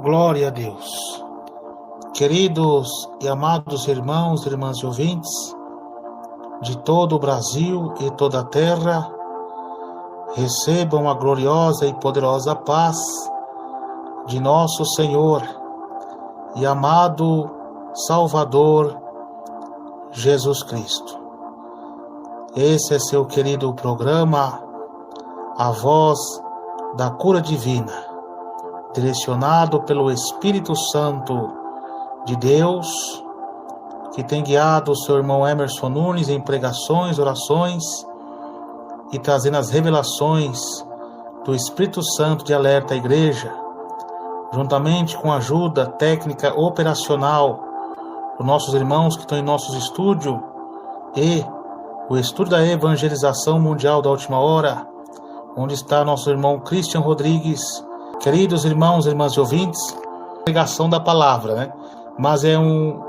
Glória a Deus. Queridos e amados irmãos e irmãs e ouvintes de todo o Brasil e toda a terra, recebam a gloriosa e poderosa paz de nosso Senhor e amado Salvador Jesus Cristo. Esse é seu querido programa, A Voz da Cura Divina, direcionado pelo Espírito Santo de Deus, que tem guiado o seu irmão Emerson Nunes em pregações, orações e trazendo as revelações do Espírito Santo de alerta à igreja, juntamente com a ajuda técnica operacional dos nossos irmãos que estão em nossos estúdios e o estúdio da evangelização mundial da última hora, onde está nosso irmão Christian Rodrigues. Queridos irmãos e irmãs e ouvintes, pregação da palavra, né? Mas é um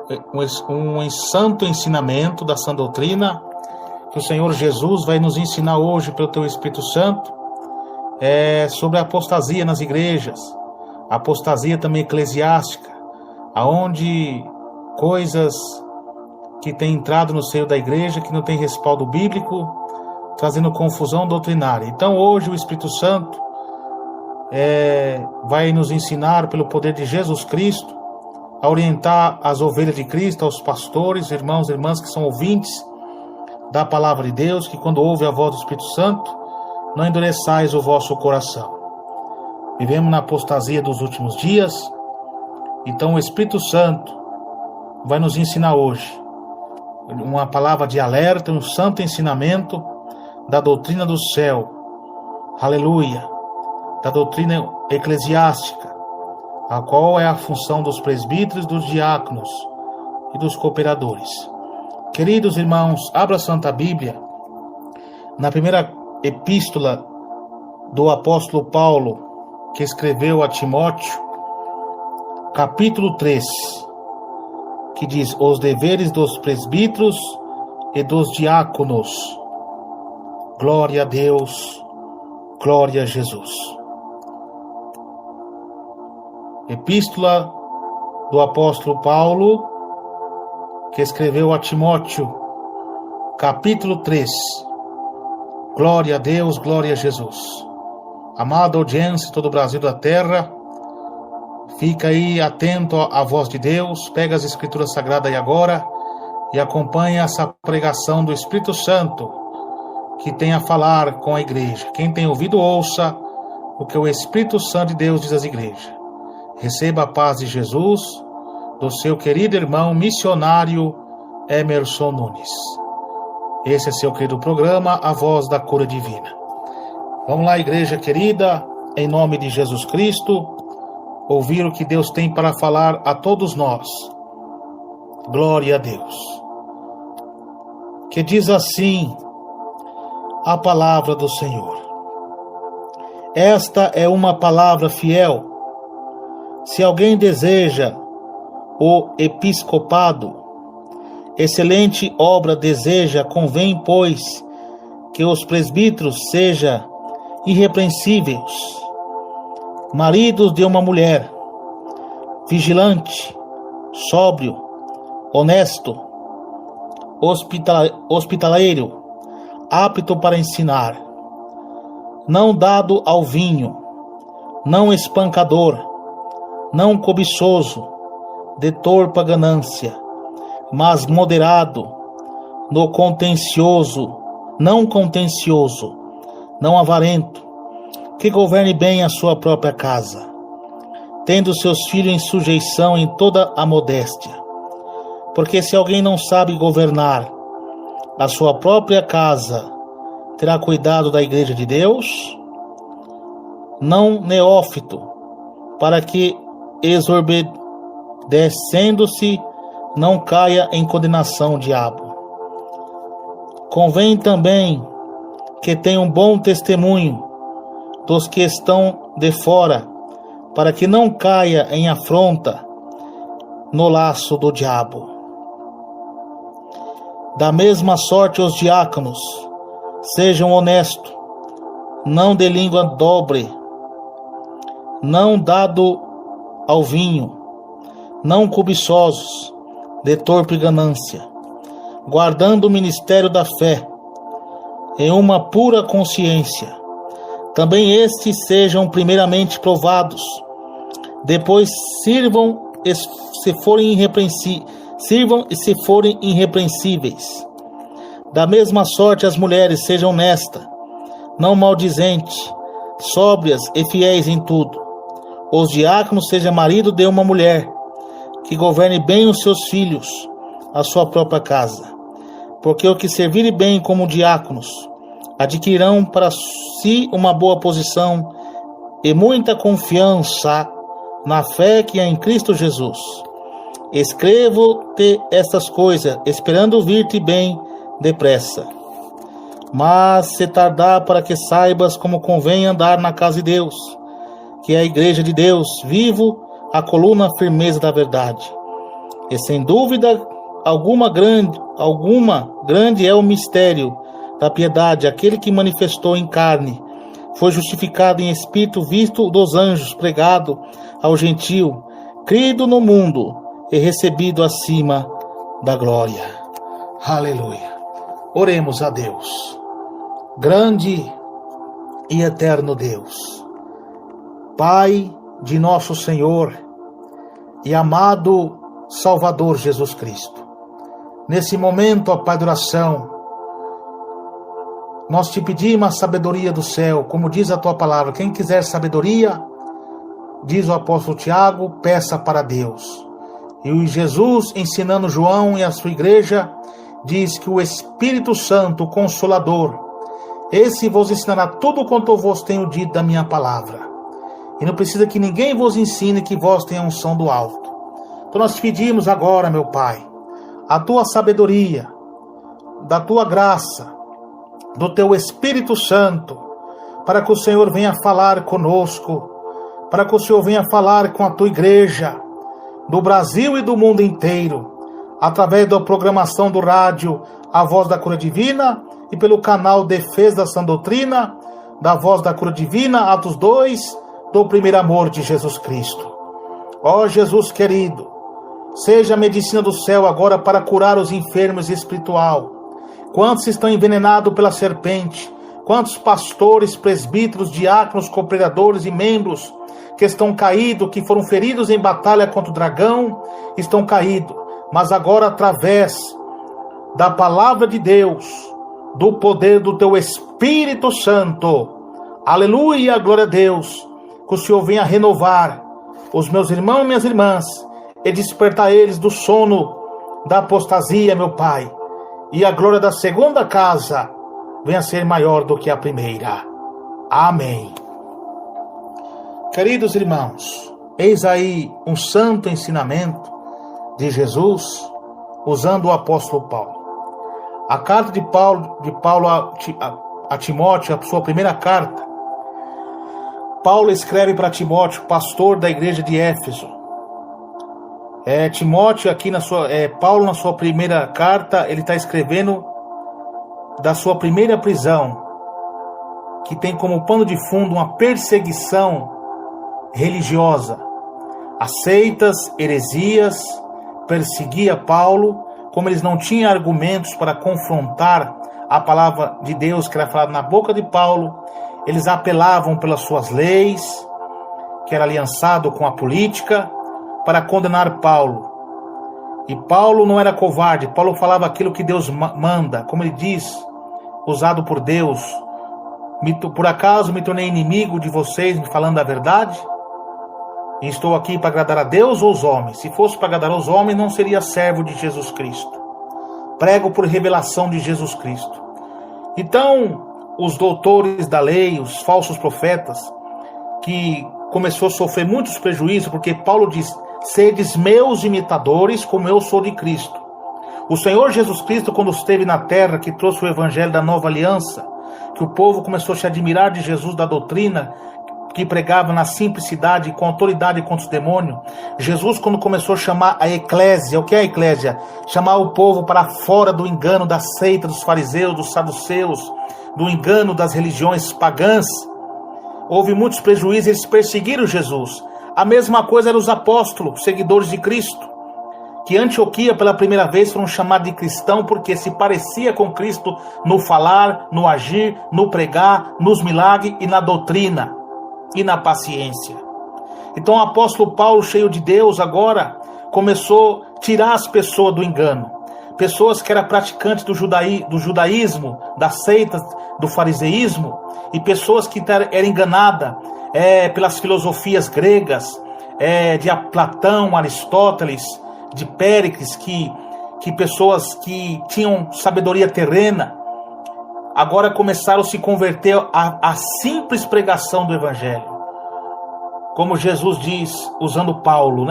santo ensinamento da sã doutrina que o Senhor Jesus vai nos ensinar hoje pelo teu Espírito Santo, sobre a apostasia nas igrejas, a apostasia também eclesiástica, aonde coisas que têm entrado no seio da igreja, que não tem respaldo bíblico, trazendo confusão doutrinária. Então hoje o Espírito Santo vai nos ensinar pelo poder de Jesus Cristo a orientar as ovelhas de Cristo, aos pastores, irmãos e irmãs que são ouvintes da palavra de Deus, que quando ouve a voz do Espírito Santo, não endureçais o vosso coração. Vivemos na apostasia dos últimos dias, então o Espírito Santo vai nos ensinar hoje uma palavra de alerta, um santo ensinamento da doutrina do céu, aleluia, da doutrina eclesiástica, a qual é a função dos presbíteros, dos diáconos e dos cooperadores. Queridos irmãos, abra a Santa Bíblia, na primeira epístola do apóstolo Paulo, que escreveu a Timóteo, capítulo 3, que diz: os deveres dos presbíteros e dos diáconos. Glória a Deus, glória a Jesus. Epístola do apóstolo Paulo, que escreveu a Timóteo, capítulo 3. Glória a Deus, glória a Jesus. Amada audiência de todo o Brasil da terra, fica aí atento à voz de Deus, pega as escrituras sagradas aí agora e acompanha essa pregação do Espírito Santo que tem a falar com a igreja. Quem tem ouvido, ouça o que o Espírito Santo de Deus diz às igrejas. Receba a paz de Jesus, do seu querido irmão missionário Emerson Nunes. Esse é seu querido programa, A Voz da Cura Divina. Vamos lá, igreja querida, em nome de Jesus Cristo, ouvir o que Deus tem para falar a todos nós. Glória a Deus. Que diz assim a palavra do Senhor. Esta é uma palavra fiel. Se alguém deseja o episcopado, excelente obra deseja, convém, pois, que os presbíteros sejam irrepreensíveis, maridos de uma mulher, vigilante, sóbrio, honesto, hospitaleiro, apto para ensinar, não dado ao vinho, não espancador, não cobiçoso, de torpe ganância, mas moderado no contencioso, não avarento, que governe bem a sua própria casa, tendo seus filhos em sujeição em toda a modéstia. Porque se alguém não sabe governar a sua própria casa, terá cuidado da igreja de Deus? Não neófito, para que exorbedecendo-se não caia em condenação, diabo. Convém também que tenha um bom testemunho dos que estão de fora, para que não caia em afronta no laço do diabo. Da mesma sorte os diáconos, sejam honestos, não de língua dobre, não dado ao vinho, não cobiçosos de torpe ganância, guardando o ministério da fé em uma pura consciência. Também estes sejam primeiramente provados, depois sirvam e se forem irrepreensíveis. Da mesma sorte as mulheres sejam honestas, não maldizentes, sóbrias e fiéis em tudo. Os diáconos sejam marido de uma mulher, que governe bem os seus filhos, a sua própria casa. Porque o que servirem bem como diáconos, adquirirão para si uma boa posição e muita confiança na fé que há em Cristo Jesus. Escrevo-te estas coisas, esperando vir-te bem depressa. Mas se tardar, para que saibas como convém andar na casa de Deus, que é a igreja de Deus, vivo, a coluna firmeza da verdade. E sem dúvida alguma grande é o mistério da piedade. Aquele que manifestou em carne, foi justificado em espírito, visto dos anjos, pregado ao gentio, crido no mundo e recebido acima da glória. Aleluia. Oremos a Deus. Grande e eterno Deus, Pai de nosso Senhor e amado Salvador Jesus Cristo, nesse momento, ó Pai de oração, nós te pedimos a sabedoria do céu, como diz a tua palavra. Quem quiser sabedoria, diz o apóstolo Tiago, peça para Deus. E Jesus, ensinando João e a sua igreja, diz que o Espírito Santo, o Consolador, esse vos ensinará tudo quanto eu vos tenho dito da minha palavra. E não precisa que ninguém vos ensine, que vós tenha a unção do alto. Então nós te pedimos agora, meu Pai, a tua sabedoria, da tua graça, do teu Espírito Santo, para que o Senhor venha falar conosco, para que o Senhor venha falar com a tua igreja, do Brasil e do mundo inteiro, através da programação do rádio A Voz da Cura Divina e pelo canal Defesa da Sã Doutrina, da Voz da Cura Divina, Atos 2, do primeiro amor de Jesus Cristo. Ó Jesus querido, seja a medicina do céu agora para curar os enfermos espiritual. Quantos estão envenenados pela serpente? Quantos pastores, presbíteros, diáconos, cooperadores e membros que estão caídos, que foram feridos em batalha contra o dragão, estão caídos. Mas agora, através da palavra de Deus, do poder do teu Espírito Santo, aleluia, glória a Deus, que o Senhor venha renovar os meus irmãos e minhas irmãs e despertar eles do sono da apostasia, meu Pai. E a glória da segunda casa venha ser maior do que a primeira. Amém. Queridos irmãos, eis aí um santo ensinamento de Jesus, usando o apóstolo Paulo. A carta de Paulo a Timóteo, a sua primeira carta, Paulo escreve para Timóteo, pastor da igreja de Éfeso. Timóteo aqui Paulo na sua primeira carta, ele está escrevendo da sua primeira prisão, que tem como pano de fundo uma perseguição religiosa. As seitas, heresias, perseguia Paulo, como eles não tinham argumentos para confrontar a palavra de Deus que era falada na boca de Paulo, eles apelavam pelas suas leis, que era aliançado com a política, para condenar Paulo. E Paulo não era covarde, Paulo falava aquilo que Deus manda, como ele diz, usado por Deus. Por acaso me tornei inimigo de vocês, me falando a verdade? E estou aqui para agradar a Deus ou os homens? Se fosse para agradar aos homens, não seria servo de Jesus Cristo. Prego por revelação de Jesus Cristo. Então, os doutores da lei, os falsos profetas, que começou a sofrer muitos prejuízos, porque Paulo diz: sedes meus imitadores, como eu sou de Cristo. O Senhor Jesus Cristo, quando esteve na terra, que trouxe o evangelho da nova aliança, que o povo começou a se admirar de Jesus, da doutrina que pregava na simplicidade, com autoridade contra os demônios. Jesus, quando começou a chamar a eclésia, o que é a eclésia? Chamar o povo para fora do engano da seita dos fariseus, dos saduceus, do engano das religiões pagãs. Houve muitos prejuízos, eles perseguiram Jesus. A mesma coisa eram os apóstolos, seguidores de Cristo, que em Antioquia pela primeira vez foram chamados de cristão porque se parecia com Cristo no falar, no agir, no pregar, nos milagres e na doutrina e na paciência. Então o apóstolo Paulo, cheio de Deus, agora começou a tirar as pessoas do engano. Pessoas que eram praticantes do judaísmo, das seitas, do fariseísmo, e pessoas que eram enganadas pelas filosofias gregas, de Platão, Aristóteles, de Péricles, que pessoas que tinham sabedoria terrena, agora começaram a se converter à simples pregação do Evangelho. Como Jesus diz, usando Paulo,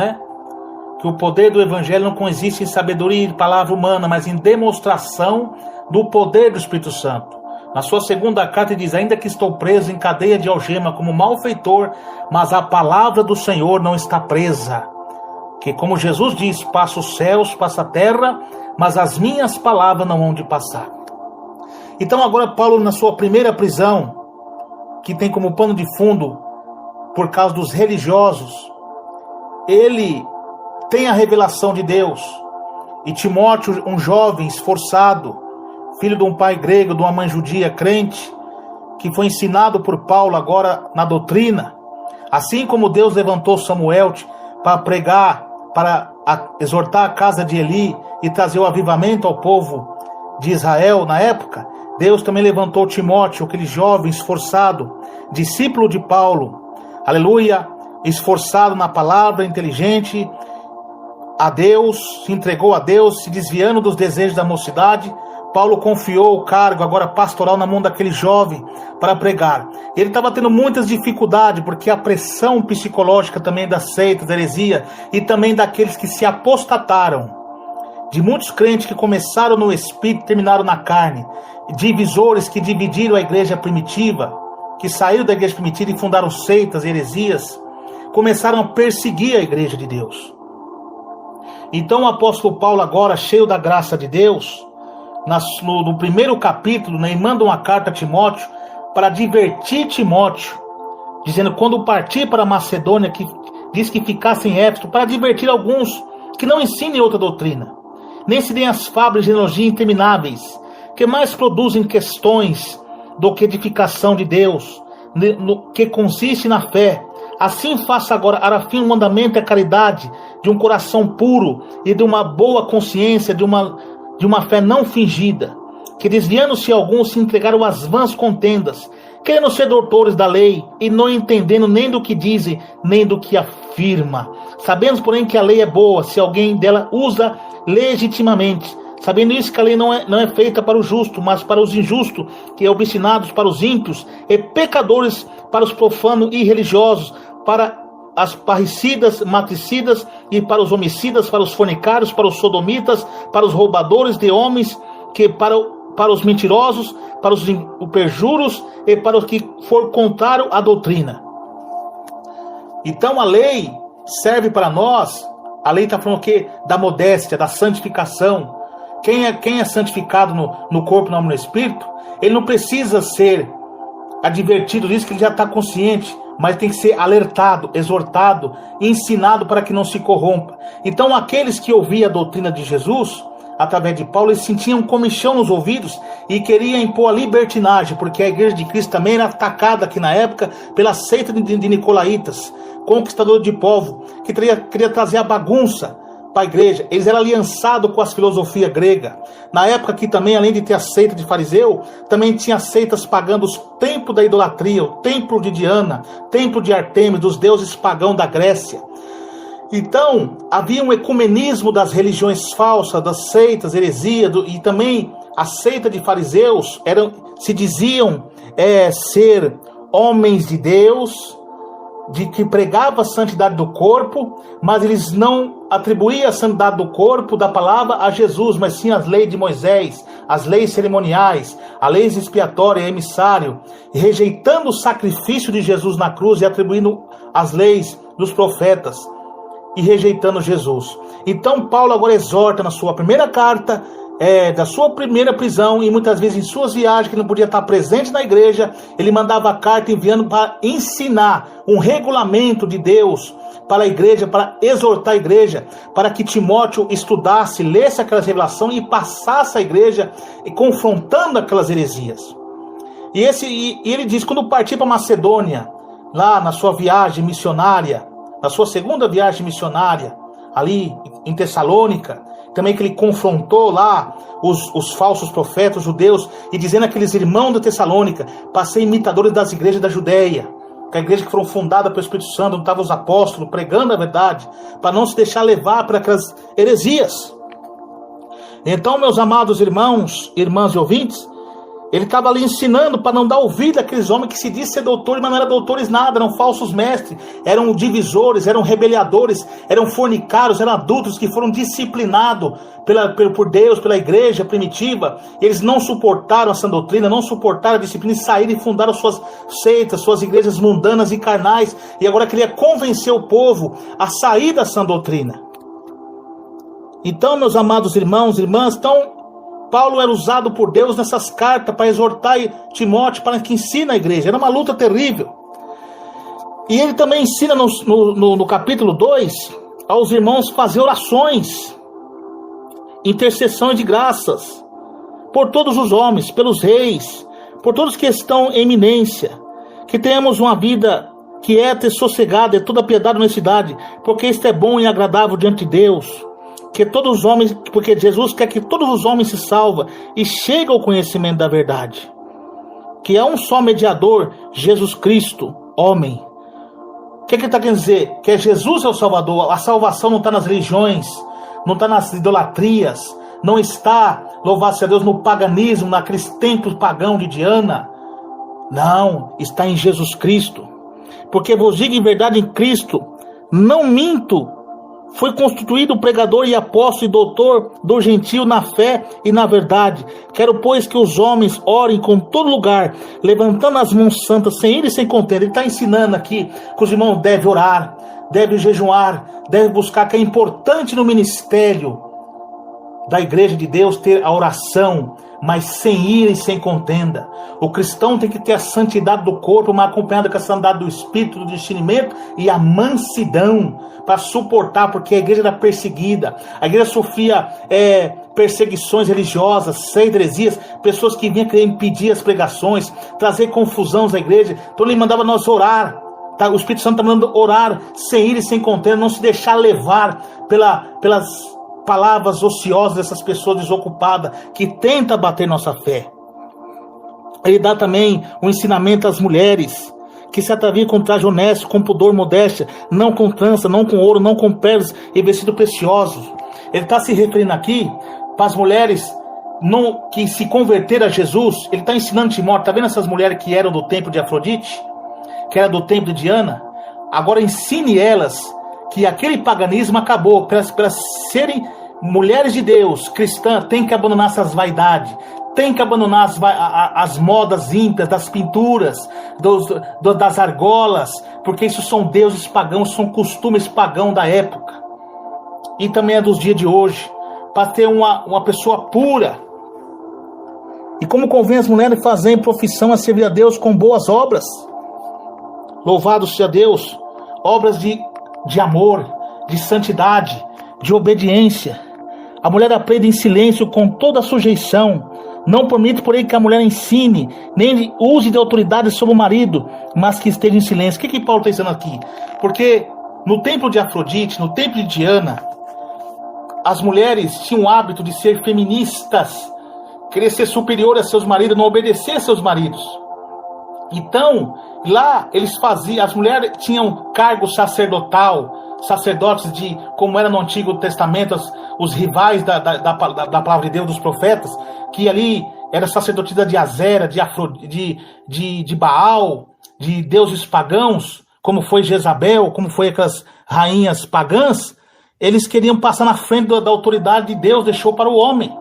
que o poder do Evangelho não consiste em sabedoria e palavra humana, mas em demonstração do poder do Espírito Santo. Na sua segunda carta ele diz: ainda que estou preso em cadeia de algema como malfeitor, mas a palavra do Senhor não está presa. Que como Jesus diz, passa os céus, passa a terra, mas as minhas palavras não hão de passar. Então agora Paulo, na sua primeira prisão, que tem como pano de fundo, por causa dos religiosos, ele tem a revelação de Deus. E Timóteo, um jovem esforçado, filho de um pai grego, de uma mãe judia crente, que foi ensinado por Paulo agora na doutrina, assim como Deus levantou Samuel para pregar, para exortar a casa de Eli e trazer o avivamento ao povo de Israel na época, Deus também levantou Timóteo, aquele jovem esforçado, discípulo de Paulo, aleluia, esforçado na palavra, inteligente a Deus, se entregou a Deus, se desviando dos desejos da mocidade. Paulo confiou o cargo agora pastoral na mão daquele jovem para pregar. Ele estava tendo muitas dificuldades, porque a pressão psicológica também das seitas, da heresia, e também daqueles que se apostataram, de muitos crentes que começaram no espírito e terminaram na carne, divisores que dividiram a igreja primitiva, que saíram da igreja primitiva e fundaram seitas, heresias, começaram a perseguir a igreja de Deus. Então o apóstolo Paulo agora, cheio da graça de Deus, no primeiro capítulo, ele manda uma carta a Timóteo para advertir Timóteo, dizendo, quando partir para a Macedônia, que diz que ficasse em Éfeso, para advertir alguns que não ensinem outra doutrina, nem se deem as fábulas de genealogia intermináveis, que mais produzem questões do que edificação de Deus, no que consiste na fé. Assim faça agora, Arafim, o mandamento e a caridade, de um coração puro e de uma boa consciência, de uma fé não fingida, que desviando-se alguns se entregaram às vãs contendas, querendo ser doutores da lei e não entendendo nem do que dizem, nem do que afirma. Sabemos, porém, que a lei é boa, se alguém dela usa legitimamente. Sabendo isso, que a lei não é feita para o justo, mas para os injustos, que é obstinados, para os ímpios, e pecadores, para os profanos e religiosos, para as parricidas, matricidas, e para os homicidas, para os fornicários, para os sodomitas, para os roubadores de homens, que para os mentirosos, para os perjuros, e para os que for contrário à doutrina. Então a lei serve para nós. A lei está falando o quê? Da modéstia, da santificação. Quem é santificado no corpo, na alma e no espírito, ele não precisa ser advertido disso, que ele já está consciente, mas tem que ser alertado, exortado, ensinado para que não se corrompa. Então aqueles que ouviam a doutrina de Jesus, através de Paulo, eles sentiam comichão nos ouvidos e queriam impor a libertinagem, porque a igreja de Cristo também era atacada aqui na época pela seita de Nicolaitas, conquistador de povo, que queria trazer a bagunça para a igreja. Eles eram aliançados com as filosofias gregas. Na época aqui também, além de ter a seita de fariseu, também tinha seitas pagando os templos da idolatria, o templo de Diana, templo de Artemis, dos deuses pagãos da Grécia. Então, havia um ecumenismo das religiões falsas, das seitas, heresia, e também a seita de fariseus se diziam ser homens de Deus, de que pregava a santidade do corpo, mas eles não atribuíam a santidade do corpo, da palavra, a Jesus, mas sim as leis de Moisés, as leis cerimoniais, a lei expiatória, emissário, rejeitando o sacrifício de Jesus na cruz e atribuindo as leis dos profetas e rejeitando Jesus. Então Paulo agora exorta na sua primeira carta da sua primeira prisão e muitas vezes em suas viagens, que não podia estar presente na igreja, ele mandava carta enviando para ensinar um regulamento de Deus para a igreja, para exortar a igreja, para que Timóteo estudasse, lesse aquela revelação e passasse a igreja e confrontando aquelas heresias. E ele diz, quando partiu para Macedônia, lá na sua viagem missionária, na sua segunda viagem missionária, ali em Tessalônica, também que ele confrontou lá os falsos profetas judeus, e dizendo àqueles irmãos da Tessalônica, para ser imitadores das igrejas da Judéia, que a igreja que foram fundadas pelo Espírito Santo, onde estavam os apóstolos pregando a verdade, para não se deixar levar por aquelas heresias. Então, meus amados irmãos, irmãs e ouvintes, ele estava ali ensinando para não dar ouvido àqueles homens que se dizem ser doutores, mas não eram doutores nada, eram falsos mestres, eram divisores, eram rebeliadores, eram fornicários, eram adultos que foram disciplinados por Deus, pela igreja primitiva. Eles não suportaram essa doutrina, não suportaram a disciplina e saíram e fundaram suas seitas, suas igrejas mundanas e carnais. E agora queria convencer o povo a sair da sã doutrina. Então, meus amados irmãos e irmãs, Paulo era usado por Deus nessas cartas para exortar Timóteo, para que ensine a igreja. Era uma luta terrível. E ele também ensina no capítulo 2 aos irmãos fazer orações, intercessões de graças por todos os homens, pelos reis, por todos que estão em eminência, que tenhamos uma vida quieta e sossegada e toda piedade e honestidade, porque isto é bom e agradável diante de Deus. Que todos os homens, porque Jesus quer que todos os homens se salvem e cheguem ao conhecimento da verdade. Que há um só mediador, Jesus Cristo, homem. O que ele está querendo dizer? Que Jesus é o Salvador. A salvação não está nas religiões, não está nas idolatrias, não está, louvado seja Deus, no paganismo, naqueles templos pagãos de Diana. Não, está em Jesus Cristo. Porque vos digo em verdade em Cristo, não minto, foi constituído pregador e apóstolo e doutor do gentio na fé e na verdade. Quero, pois, que os homens orem com todo lugar, levantando as mãos santas, sem ira e sem contenda. Ele está ensinando aqui que os irmãos devem orar, devem jejuar, devem buscar, que é importante no ministério da igreja de Deus ter a oração, mas sem ira e sem contenda. O cristão tem que ter a santidade do corpo, mas acompanhada com a santidade do espírito, do discernimento e a mansidão para suportar, porque a igreja era perseguida, a igreja sofria perseguições religiosas, heresias, pessoas que vinham querer impedir as pregações, trazer confusão à igreja. Então ele mandava nós orar, tá? O Espírito Santo está mandando orar sem ira e sem contenda, não se deixar levar pelas palavras ociosas dessas pessoas desocupadas que tentam bater nossa fé. Ele dá também um ensinamento às mulheres que se ataviam com traje honesto, com pudor, modéstia, não com trança, não com ouro, não com pérolas e vestidos preciosos. Ele está se referindo aqui para as mulheres que se converteram a Jesus. Ele está ensinando Timóteo, está vendo essas mulheres que eram do templo de Afrodite, que era do templo de Diana? Agora ensine elas que aquele paganismo acabou, para serem mulheres de Deus, cristãs, tem que abandonar essas vaidades, tem que abandonar as modas ímpias, das pinturas, das argolas, porque isso são deuses pagãos, são costumes pagãos da época, e também é dos dias de hoje, para ter uma pessoa pura. E como convém as mulheres fazerem profissão a servir a Deus com boas obras, louvado seja Deus, obras de amor, de santidade, de obediência. A mulher aprende em silêncio com toda a sujeição. Não permite, porém, que a mulher ensine, nem use de autoridade sobre o marido, mas que esteja em silêncio. O que Paulo está dizendo aqui? Porque no templo de Afrodite, no templo de Diana, as mulheres tinham o hábito de ser feministas, querer ser superior a seus maridos, não obedecer a seus maridos. Então, lá eles faziam, as mulheres tinham cargo sacerdotal, sacerdotes como era no Antigo Testamento, os rivais da palavra de Deus, dos profetas, que ali era sacerdotisa de Azera, de Baal, de deuses pagãos, como foi Jezabel, como foi aquelas rainhas pagãs. Eles queriam passar na frente da autoridade de Deus, deixou para o homem.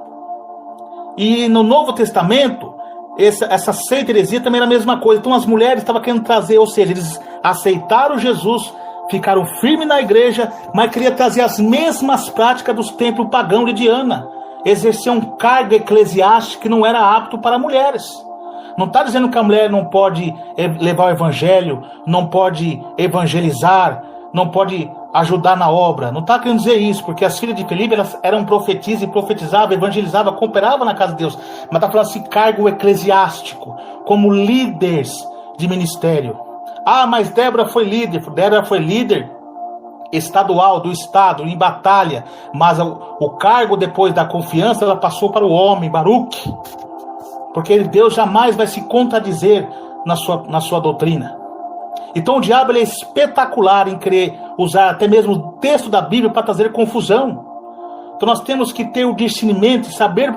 E no Novo Testamento, essa seita heresia também era a mesma coisa. Então as mulheres estavam querendo trazer, ou seja, eles aceitaram Jesus, ficaram firmes na igreja, mas queriam trazer as mesmas práticas dos templos pagãos de Diana. exercer um cargo eclesiástico que não era apto para mulheres. Não está dizendo que a mulher não pode levar o evangelho, não pode evangelizar, não pode ajudar na obra. Não está querendo dizer isso, porque as filhas de Felipe, elas eram profetisas e profetizavam, evangelizavam, cooperavam na casa de Deus. Mas está falando assim, cargo eclesiástico, como líderes de ministério. Ah, mas Débora foi líder estadual, do estado, em batalha, mas o cargo depois da confiança, ela passou para o homem, Baruque, porque Deus jamais vai se contradizer na sua doutrina. Então o diabo ele é espetacular em querer usar até mesmo o texto da Bíblia para trazer confusão. Então nós temos que ter o discernimento, saber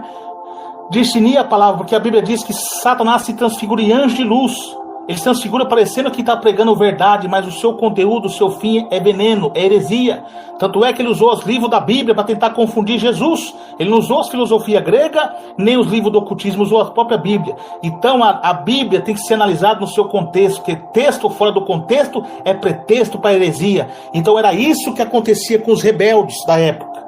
discernir a palavra, porque a Bíblia diz que Satanás se transfigura em anjo de luz. Ele se transfigura parecendo que está pregando verdade, mas o seu conteúdo, o seu fim é veneno, é heresia. Tanto é que ele usou os livros da Bíblia para tentar confundir Jesus. Ele não usou a filosofia grega, nem os livros do ocultismo, usou a própria Bíblia. Então a Bíblia tem que ser analisada no seu contexto, porque texto fora do contexto é pretexto para heresia. Então era isso que acontecia com os rebeldes da época,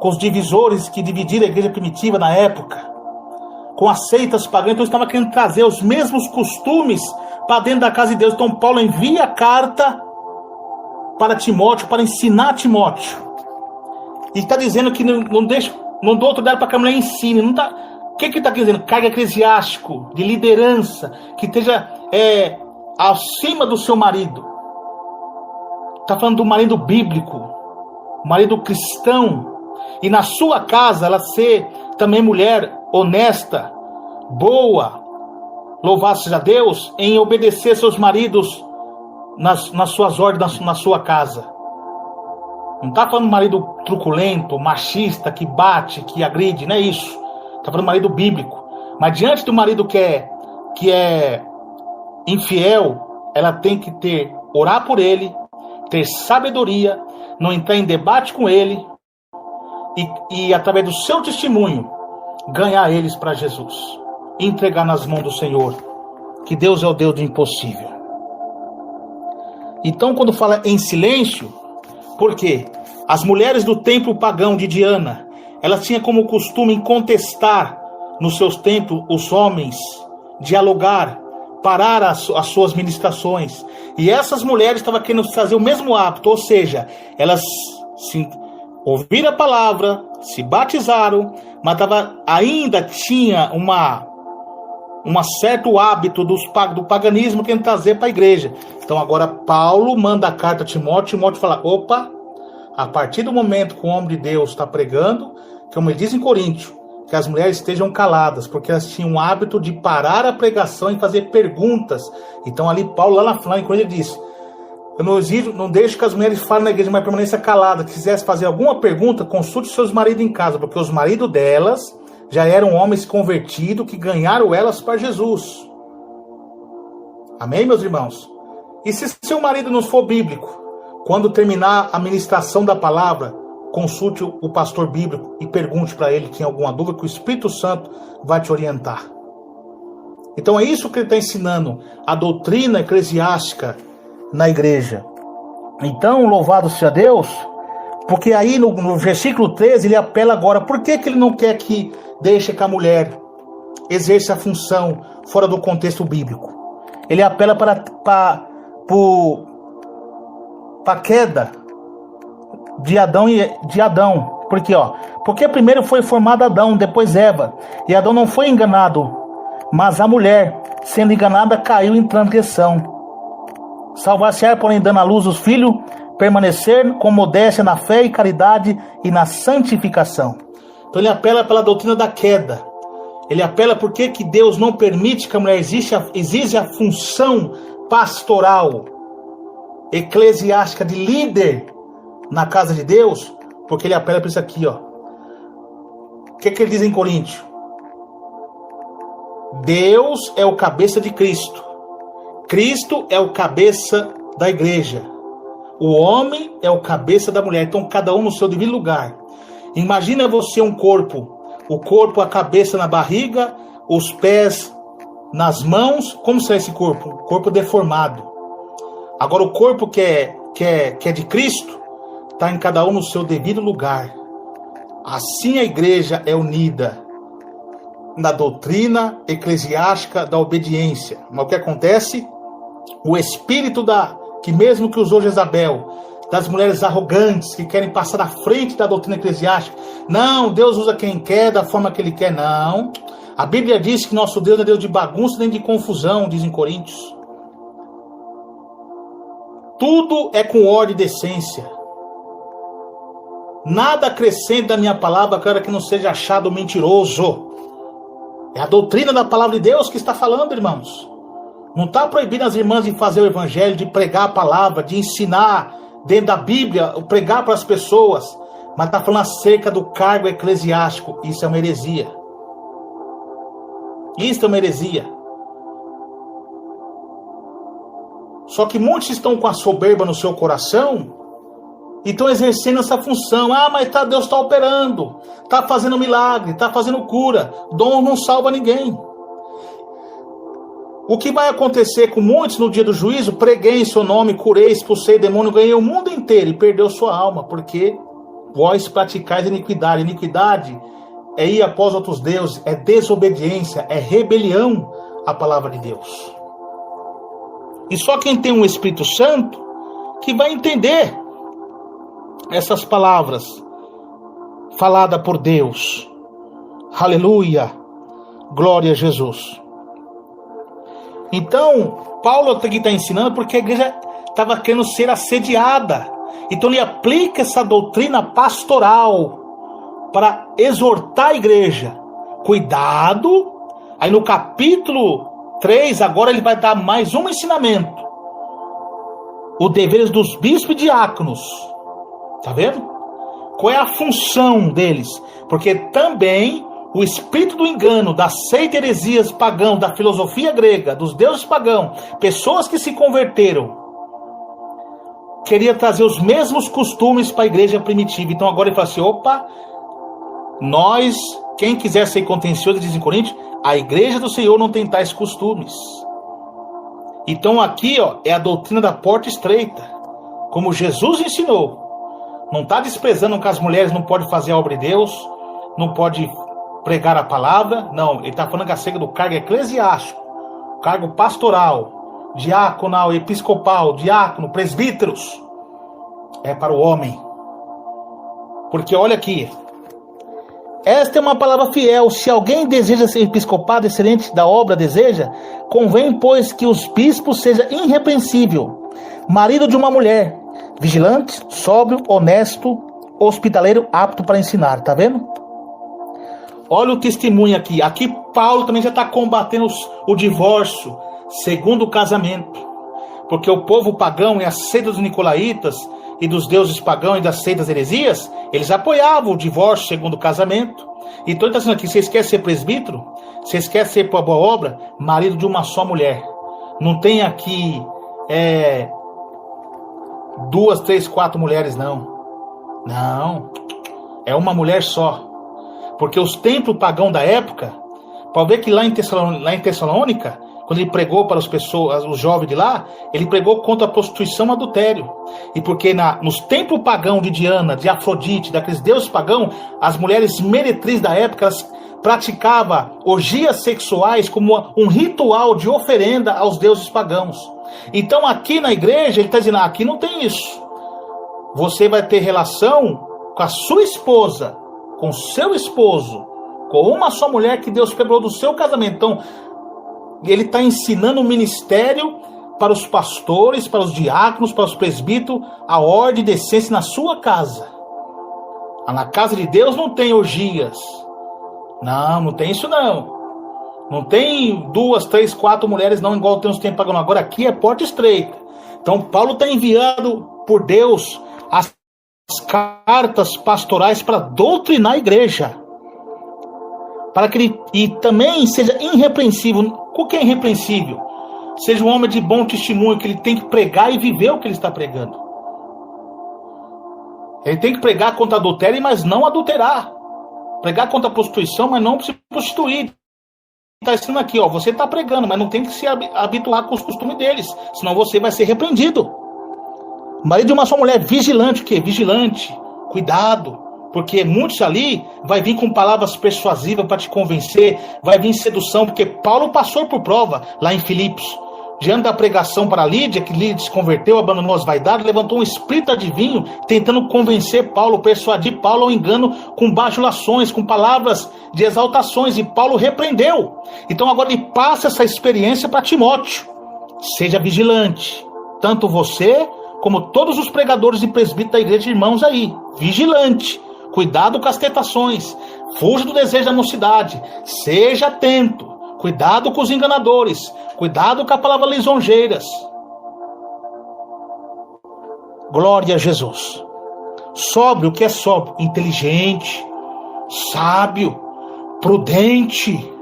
com os divisores que dividiram a igreja primitiva na época, com as seitas pagãs. Então estava querendo trazer os mesmos costumes para dentro da casa de Deus. Então Paulo envia a carta para Timóteo, para ensinar Timóteo. E está dizendo que não dá autoridade para que a mulher ensine. Não tá, o que está dizendo? Cargo eclesiástico, de liderança, que esteja acima do seu marido. Está falando do marido bíblico, marido cristão. E na sua casa ela ser também mulher honesta, boa, louvado seja Deus, em obedecer seus maridos nas suas ordens, na sua casa. Não está falando marido truculento, machista, que bate, que agride, não é isso. Está falando marido bíblico. Mas diante do marido que é infiel, ela tem que orar por ele, ter sabedoria, não entrar em debate com ele e através do seu testemunho, ganhar eles para Jesus, entregar nas mãos do Senhor, que Deus é o Deus do impossível. Então, quando fala em silêncio, por quê? As mulheres do templo pagão de Diana, elas tinham como costume contestar nos seus templos os homens, dialogar, parar as suas ministrações. E essas mulheres estavam querendo fazer o mesmo hábito, ou seja, elas ouviram a palavra, se batizaram, mas ainda tinha um certo hábito do paganismo que ele trazer para a igreja. Então agora Paulo manda a carta a Timóteo fala, opa, a partir do momento que o homem de Deus está pregando, como ele diz em Coríntios, que as mulheres estejam caladas, porque elas tinham o hábito de parar a pregação e fazer perguntas. Então ali Paulo lá em Coríntios ele diz, eu não deixo que as mulheres falem na igreja, mas permaneça calada. Se quisesse fazer alguma pergunta, consulte seus maridos em casa, porque os maridos delas já eram homens convertidos que ganharam elas para Jesus. Amém, meus irmãos? E se seu marido não for bíblico, quando terminar a ministração da palavra, consulte o pastor bíblico e pergunte para ele se tem alguma dúvida, que o Espírito Santo vai te orientar. Então é isso que ele está ensinando, a doutrina eclesiástica na igreja. Então, louvado seja Deus, porque aí no versículo 13 ele apela agora, por que ele não quer que deixe que a mulher exerça a função fora do contexto bíblico? Ele apela para a queda de Adão, porque primeiro foi formado Adão, depois Eva, e Adão não foi enganado, mas a mulher, sendo enganada, caiu em transgressão. Salvar-se-á, porém, dando à luz os filhos, permanecer com modéstia na fé e caridade e na santificação. Então ele apela pela doutrina da queda. Ele apela porque que Deus não permite que a mulher exija a função pastoral, eclesiástica, de líder na casa de Deus, porque ele apela para isso aqui, ó. O que ele diz em Coríntios? Deus é o cabeça de Cristo. Cristo é o cabeça da igreja. O homem é o cabeça da mulher. Então, cada um no seu devido lugar. Imagina você um corpo. O corpo, a cabeça na barriga, os pés nas mãos. Como será esse corpo? Corpo deformado. Agora, o corpo que é de Cristo, está em cada um no seu devido lugar. Assim a igreja é unida na doutrina eclesiástica da obediência. Mas o que acontece? O espírito que mesmo que usou Jezabel, das mulheres arrogantes que querem passar na frente da doutrina eclesiástica. Não, Deus usa quem quer, da forma que Ele quer. Não. A Bíblia diz que nosso Deus não é Deus de bagunça nem de confusão, diz em Coríntios. Tudo é com ordem e decência. Nada acrescenta da minha palavra, cara, que não seja achado mentiroso. É a doutrina da palavra de Deus que está falando, irmãos. Não está proibindo as irmãs de fazer o evangelho, de pregar a palavra, de ensinar dentro da Bíblia, pregar para as pessoas. Mas está falando acerca do cargo eclesiástico. Isso é uma heresia. Isso é uma heresia. Só que muitos estão com a soberba no seu coração e estão exercendo essa função. Mas Deus está operando, está fazendo milagre, está fazendo cura. Dom não salva ninguém. O que vai acontecer com muitos no dia do juízo? Preguei em seu nome, curei, expulsei demônio, ganhei o mundo inteiro e perdeu sua alma, porque vós praticais iniquidade. Iniquidade é ir após outros deuses, é desobediência, é rebelião à palavra de Deus. E só quem tem um Espírito Santo que vai entender essas palavras faladas por Deus. Aleluia, glória a Jesus. Então, Paulo aqui está ensinando porque a igreja estava querendo ser assediada. Então ele aplica essa doutrina pastoral para exortar a igreja. Cuidado. Aí no capítulo 3, agora ele vai dar mais um ensinamento. O dever dos bispos e diáconos. Tá vendo? Qual é a função deles? Porque também o espírito do engano, da seita heresias pagão, da filosofia grega, dos deuses pagãos, pessoas que se converteram, queria trazer os mesmos costumes para a igreja primitiva. Então agora ele fala assim, quem quiser ser contencioso, diz em Coríntios, a igreja do Senhor não tem tais costumes. Então aqui é a doutrina da porta estreita, como Jesus ensinou. Não está desprezando que as mulheres não podem fazer a obra de Deus, não pode pregar a palavra. Não, ele está falando que acerca do cargo eclesiástico, cargo pastoral, diaconal, episcopal, diácono, presbíteros, é para o homem. Porque olha aqui, esta é uma palavra fiel. Se alguém deseja ser episcopado, excelente da obra deseja, convém, pois, que os bispos seja irrepreensível, marido de uma mulher, vigilante, sóbrio, honesto, hospitaleiro, apto para ensinar. Tá vendo? Olha o testemunho aqui. Aqui Paulo também já está combatendo o divórcio segundo o casamento. Porque o povo pagão e a seita dos nicolaítas e dos deuses pagãos e das seitas heresias, eles apoiavam o divórcio segundo o casamento. Então ele está dizendo aqui, vocês querem ser presbítero? Vocês querem ser por boa obra? Marido de uma só mulher. Não tem aqui 2, 3, 4 mulheres, não. Não. É uma mulher só. Porque os templos pagãos da época, pode ver que lá em Tessalônica, quando ele pregou para as pessoas, os jovens de lá, ele pregou contra a prostituição e adultério. E porque nos templos pagãos de Diana, de Afrodite, daqueles deuses pagãos, as mulheres meretrizes da época, elas praticavam orgias sexuais como um ritual de oferenda aos deuses pagãos. Então aqui na igreja, ele está dizendo, aqui não tem isso. Você vai ter relação com a sua esposa, com seu esposo, com uma só mulher que Deus quebrou do seu casamento. Então, ele está ensinando o ministério para os pastores, para os diáconos, para os presbíteros, a ordem e decência na sua casa. Na casa de Deus não tem orgias. Não tem isso não. Não tem 2, 3, 4 mulheres não, igual tem uns tempos pagando. Agora aqui é porta estreita. Então Paulo está enviando por Deus as cartas pastorais para doutrinar a igreja. Para que ele e também seja irrepreensível. O que é irrepreensível? Seja um homem de bom testemunho, que ele tem que pregar e viver o que ele está pregando. Ele tem que pregar contra adultério, mas não adulterar. Pregar contra a prostituição, mas não se prostituir. Está ensinando aqui, você está pregando, mas não tem que se habituar com os costumes deles, senão você vai ser repreendido. Marido de uma só mulher, vigilante, o quê? Vigilante, cuidado, Porque muitos ali vai vir com palavras persuasivas para te convencer, vai vir sedução, porque Paulo passou por prova lá em Filipos. Diante da pregação para Lídia, que Lídia se converteu, abandonou as vaidades, levantou um espírito adivinho, tentando convencer Paulo, persuadir Paulo ao engano, com bajulações, com palavras de exaltações, e Paulo repreendeu. Então agora ele passa essa experiência para Timóteo. Seja vigilante, tanto você, como todos os pregadores e presbíteros da igreja de irmãos aí, vigilante, cuidado com as tentações, fuja do desejo da mocidade, seja atento, cuidado com os enganadores, cuidado com a palavra lisonjeiras. Glória a Jesus. Sóbrio, o que é sóbrio? Inteligente, sábio, prudente,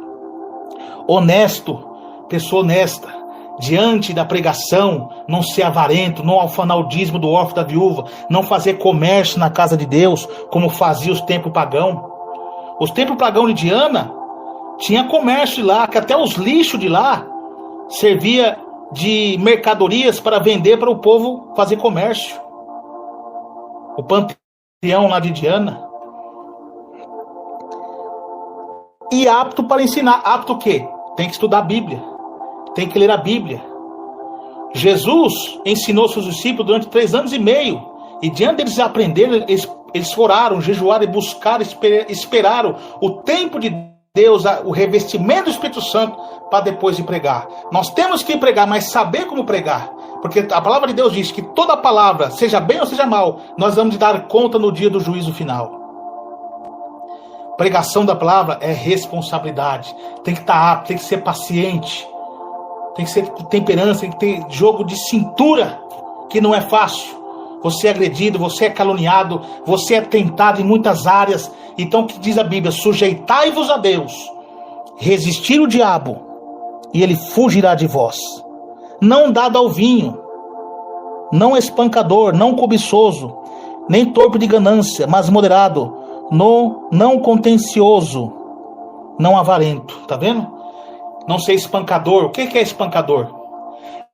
honesto, pessoa honesta. Diante da pregação, não ser avarento, não afanar o dízimo do órfão da viúva, não fazer comércio na casa de Deus, como fazia os templos pagãos. Os templos pagãos de Diana tinha comércio lá, que até os lixos de lá servia de mercadorias para vender para o povo fazer comércio. O panteão lá de Diana. E apto para ensinar. Apto o quê? Tem que estudar a Bíblia. Tem que ler a Bíblia. Jesus ensinou seus discípulos durante 3 anos e meio. E diante deles aprenderem, eles oraram, jejuaram e buscaram, esperaram o tempo de Deus, o revestimento do Espírito Santo, para depois de pregar. Nós temos que pregar, mas saber como pregar. Porque a palavra de Deus diz que toda palavra, seja bem ou seja mal, nós vamos dar conta no dia do juízo final. Pregação da palavra é responsabilidade. Tem que estar apto, tem que ser paciente. Tem que ser temperança, tem que ter jogo de cintura, que não é fácil. Você é agredido, você é caluniado, você é tentado em muitas áreas. Então o que diz a Bíblia? Sujeitai-vos a Deus, resistir o diabo, e ele fugirá de vós. Não dado ao vinho, não espancador, não cobiçoso, nem torpe de ganância, mas moderado, não contencioso, não avarento. Tá vendo? Não ser espancador. O que é espancador?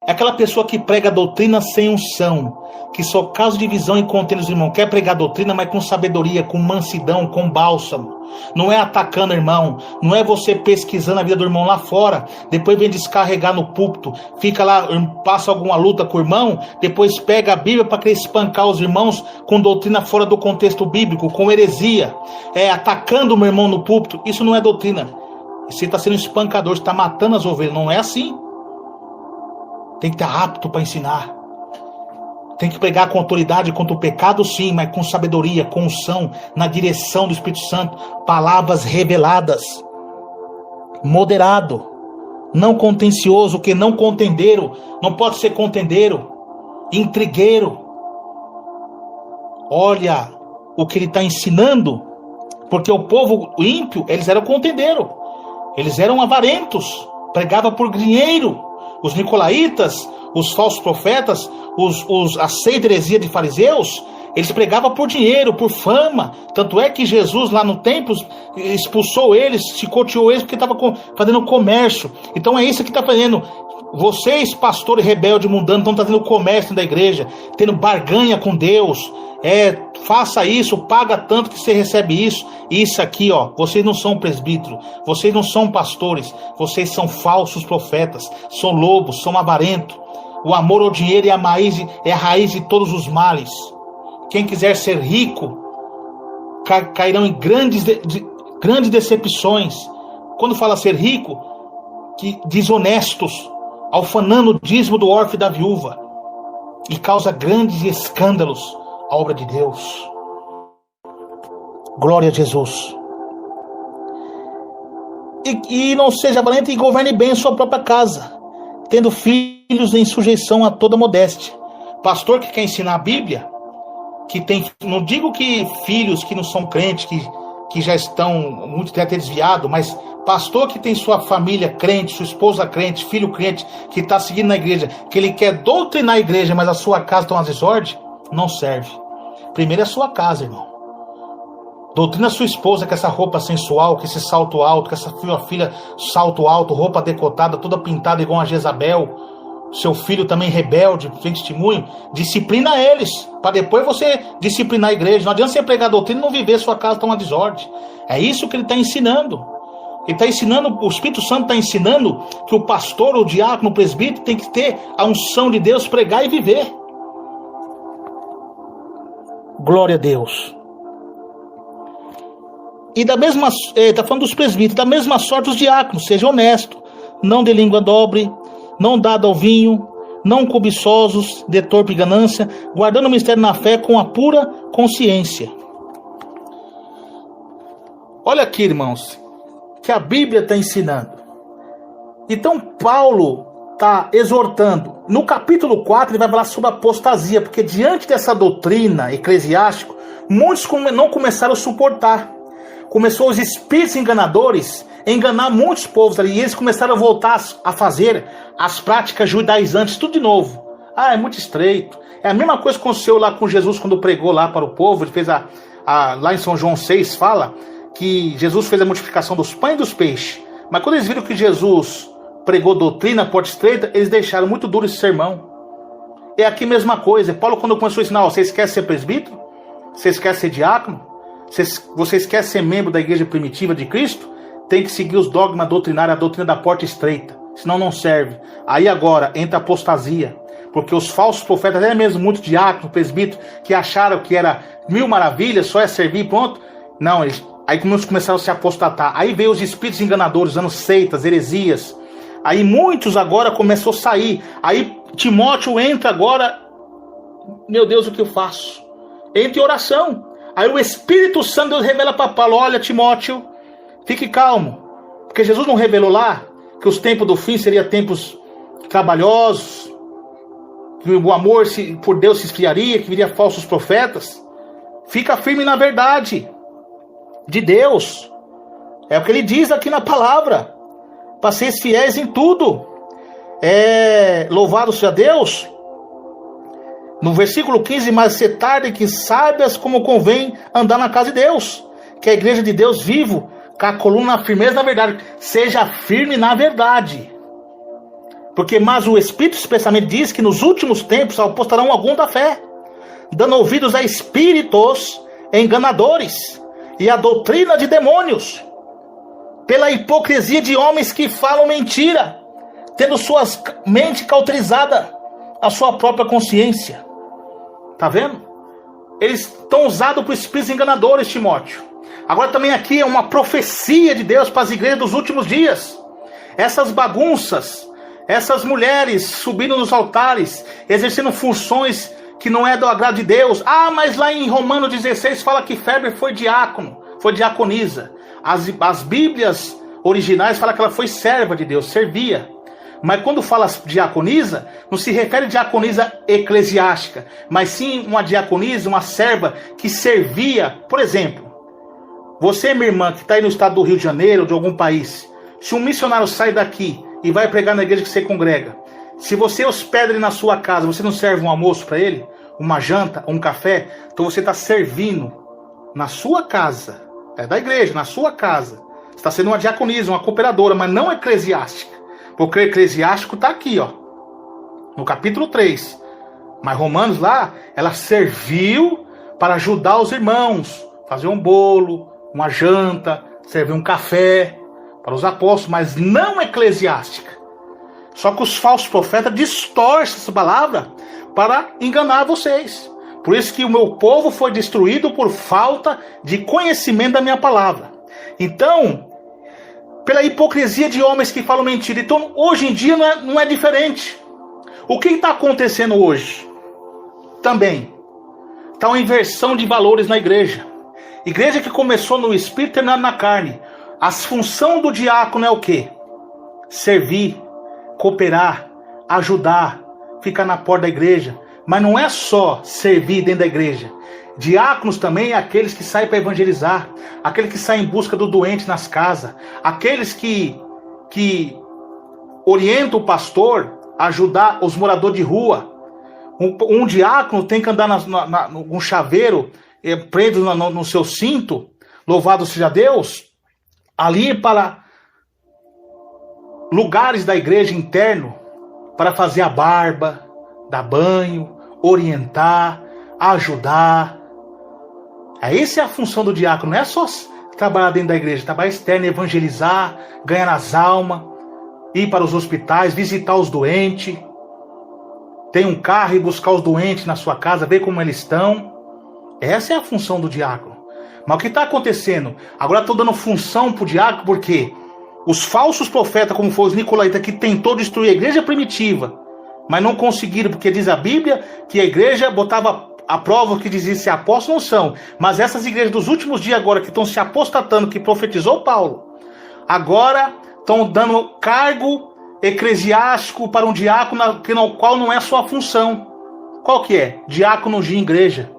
É aquela pessoa que prega doutrina sem unção, que só causa divisão e contenda os irmãos. Quer pregar doutrina, mas com sabedoria, com mansidão, com bálsamo. Não é atacando o irmão, não é você pesquisando a vida do irmão lá fora, depois vem descarregar no púlpito, fica lá, passa alguma luta com o irmão, depois pega a Bíblia para querer espancar os irmãos com doutrina fora do contexto bíblico, com heresia, atacando o meu irmão no púlpito. Isso não é doutrina. Você está sendo um espancador, você está matando as ovelhas. Não é assim. Tem que estar apto para ensinar. Tem que pregar com autoridade contra o pecado, sim, mas com sabedoria, com unção, na direção do Espírito Santo. Palavras reveladas. Moderado. Não contencioso, que não contendeiro. Não pode ser contendeiro. Intrigueiro. Olha o que ele está ensinando. Porque o povo ímpio, eles eram contendeiro. Eles eram avarentos, pregavam por dinheiro. Os nicolaítas, os falsos profetas, a seita heresia de fariseus, eles pregavam por dinheiro, por fama. Tanto é que Jesus lá no templo expulsou eles, chicoteou eles porque estava fazendo comércio. Então é isso que está fazendo. Vocês, pastores rebeldes mundanos, estão fazendo comércio da igreja, tendo barganha com Deus. Faça isso, paga tanto que você recebe isso. Isso aqui, vocês não são presbíteros, vocês não são pastores, vocês são falsos profetas, são lobos, são avarentos. O amor ao dinheiro é a raiz de todos os males. Quem quiser ser rico, cairão em grandes decepções. Quando fala ser rico, que desonestos, alfanando o dízimo do órfão e da viúva, e causa grandes escândalos a obra de Deus. Glória a Jesus. E não seja valente e governe bem a sua própria casa, tendo filhos em sujeição a toda modéstia. Pastor que quer ensinar a Bíblia, que tem, não digo que filhos que não são crentes, que já estão muito até desviados, mas pastor que tem sua família crente, sua esposa crente, filho crente, que está seguindo na igreja, que ele quer doutrinar a igreja, mas a sua casa está uma desordem, não serve. Primeiro é a sua casa, irmão. Doutrina a sua esposa com essa roupa sensual, com esse salto alto, com essa filha salto alto, roupa decotada, toda pintada igual a Jezabel, seu filho também rebelde, sem testemunho, disciplina eles, para depois você disciplinar a igreja. Não adianta você pregar a doutrina e não viver sua casa tão uma desordem. É isso que ele está ensinando. Ele está ensinando, o Espírito Santo está ensinando que o pastor, o diácono, o presbítero tem que ter a unção de Deus, pregar e viver. Glória a Deus. E da mesma, está falando dos presbíteros, da mesma sorte os diáconos, seja honesto, não de língua dobre, não dado ao vinho, não cobiçosos, de torpe ganância, guardando o mistério na fé com a pura consciência. Olha aqui, irmãos, que a Bíblia está ensinando. Então Paulo está exortando. No capítulo 4 ele vai falar sobre a apostasia, porque diante dessa doutrina eclesiástica, muitos não começaram a suportar. Começou os espíritos enganadores a enganar muitos povos ali, e eles começaram a voltar a fazer as práticas judaizantes, tudo de novo. É muito estreito. É a mesma coisa que aconteceu lá com Jesus quando pregou lá para o povo. Ele fez lá em São João 6, fala que Jesus fez a multiplicação dos pães e dos peixes. Mas quando eles viram que Jesus pregou doutrina, porta estreita, eles deixaram muito duro esse sermão. É aqui a mesma coisa. Paulo, quando começou a ensinar, vocês querem ser presbítero? Vocês querem ser diácono? Vocês querem ser membro da igreja primitiva de Cristo? Tem que seguir os dogmas doutrinários, a doutrina da porta estreita. Senão não serve. Aí agora entra a apostasia. Porque os falsos profetas, até mesmo muitos diáconos, presbíteros, que acharam que era mil maravilhas, só é servir e pronto. Não, aí começaram a se apostatar. Aí veio os espíritos enganadores, usando seitas, heresias. Aí muitos agora começou a sair. Aí Timóteo entra agora. Meu Deus, o que eu faço? Entra em oração. Aí o Espírito Santo Deus revela para Paulo: olha, Timóteo, fique calmo. Porque Jesus não revelou lá que os tempos do fim seriam tempos trabalhosos, que o amor por Deus se esfriaria, que viria falsos profetas. Fica firme na verdade de Deus. É o que ele diz aqui na palavra. Para seres fiéis em tudo. Louvado seja Deus. No versículo 15, mas ser tarde que saibas como convém andar na casa de Deus, que é a igreja de Deus vivo, com a coluna na firmeza na verdade. Seja firme na verdade. Porque mas o Espírito expressamente diz que nos últimos tempos apostarão algum da fé, dando ouvidos a espíritos enganadores e a doutrina de demônios, pela hipocrisia de homens que falam mentira, tendo sua mente cauterizada a sua própria consciência. Tá vendo? Eles estão usados por espíritos enganadores, Timóteo. Agora também aqui é uma profecia de Deus para as igrejas dos últimos dias. Essas bagunças, essas mulheres subindo nos altares, exercendo funções que não é do agrado de Deus. Mas lá em Romanos 16 fala que Feber foi diácono, foi diaconisa. As Bíblias originais falam que ela foi serva de Deus, servia. Mas quando fala diaconisa, não se refere a diaconisa eclesiástica, mas sim uma diaconisa, uma serva que servia. Por exemplo, você, minha irmã, que está aí no estado do Rio de Janeiro ou de algum país, se um missionário sai daqui e vai pregar na igreja que você congrega, se você hospeda ele na sua casa, você não serve um almoço para ele, uma janta, um café, então você está servindo na sua casa, da igreja, na sua casa. Você está sendo uma diaconisa, uma cooperadora, mas não eclesiástica. Porque o eclesiástico está aqui, no capítulo 3. Mas Romanos lá, ela serviu para ajudar os irmãos, fazer um bolo, uma janta, servir um café para os apóstolos, mas não eclesiástica. Só que os falsos profetas distorcem essa palavra para enganar vocês. Por isso que o meu povo foi destruído por falta de conhecimento da minha palavra. Então, pela hipocrisia de homens que falam mentira. Então, hoje em dia não é diferente. O que está acontecendo hoje? Também está uma inversão de valores na igreja. Igreja que começou no espírito e terminou na carne. A função do diácono é o quê? Servir, cooperar, ajudar, ficar na porta da igreja. Mas não é só servir dentro da igreja. Diáconos também é aqueles que saem para evangelizar, aqueles que saem em busca do doente nas casas, aqueles que orientam o pastor a ajudar os moradores de rua. Um diácono tem que andar num chaveiro, preso no seu cinto, louvado seja Deus, ali para lugares da igreja interno, para fazer a barba, dar banho, orientar, ajudar. Essa é a função do diácono, não é só trabalhar dentro da igreja, trabalhar externo, evangelizar, ganhar as almas, ir para os hospitais, visitar os doentes, ter um carro e buscar os doentes na sua casa, ver como eles estão. Essa é a função do diácono. Mas o que está acontecendo? Agora estou dando função para o diácono porque os falsos profetas, como foi os nicolaítas, que tentou destruir a igreja primitiva, mas não conseguiram, porque diz a Bíblia que a igreja botava a prova que dizia se apóstolos não são. Mas essas igrejas dos últimos dias agora, que estão se apostatando, que profetizou Paulo, agora estão dando cargo eclesiástico para um diácono, qual não é a sua função. Qual que é? Diácono ungir em igreja.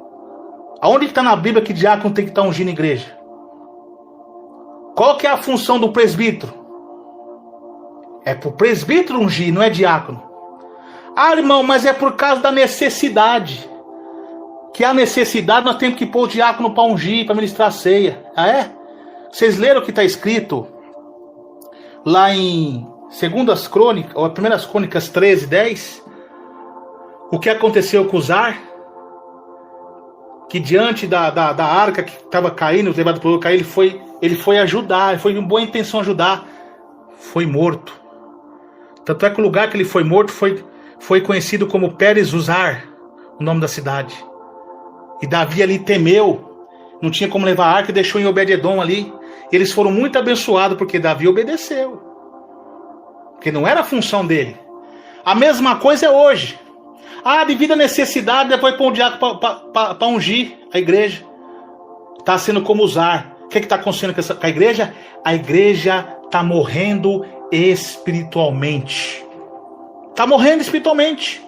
Aonde está na Bíblia que diácono tem que estar ungindo em igreja? Qual que é a função do presbítero? É para o presbítero ungir, não é diácono. Ah, irmão, mas é por causa da necessidade. Que a necessidade nós temos que pôr o diácono para ungir, para ministrar a ceia. Ah, é? Vocês leram o que está escrito lá em 2 Crônicas, ou 1 Crônicas 13:10? O que aconteceu com Uzar? Que diante da arca que estava caindo, levado por cair, ele foi ajudar, ele foi com boa intenção ajudar. Foi morto. Tanto é que o lugar que ele foi morto foi conhecido como Pérez Uzar, o nome da cidade. E Davi ali temeu, não tinha como levar a arca e deixou em Obed-edom ali. Eles foram muito abençoados porque Davi obedeceu. Porque não era a função dele. A mesma coisa é hoje. Ah, devido à necessidade, depois pôr um diácono para ungir a igreja. Está sendo como Uzar. O que está acontecendo com a igreja? A igreja está morrendo espiritualmente. Está morrendo espiritualmente.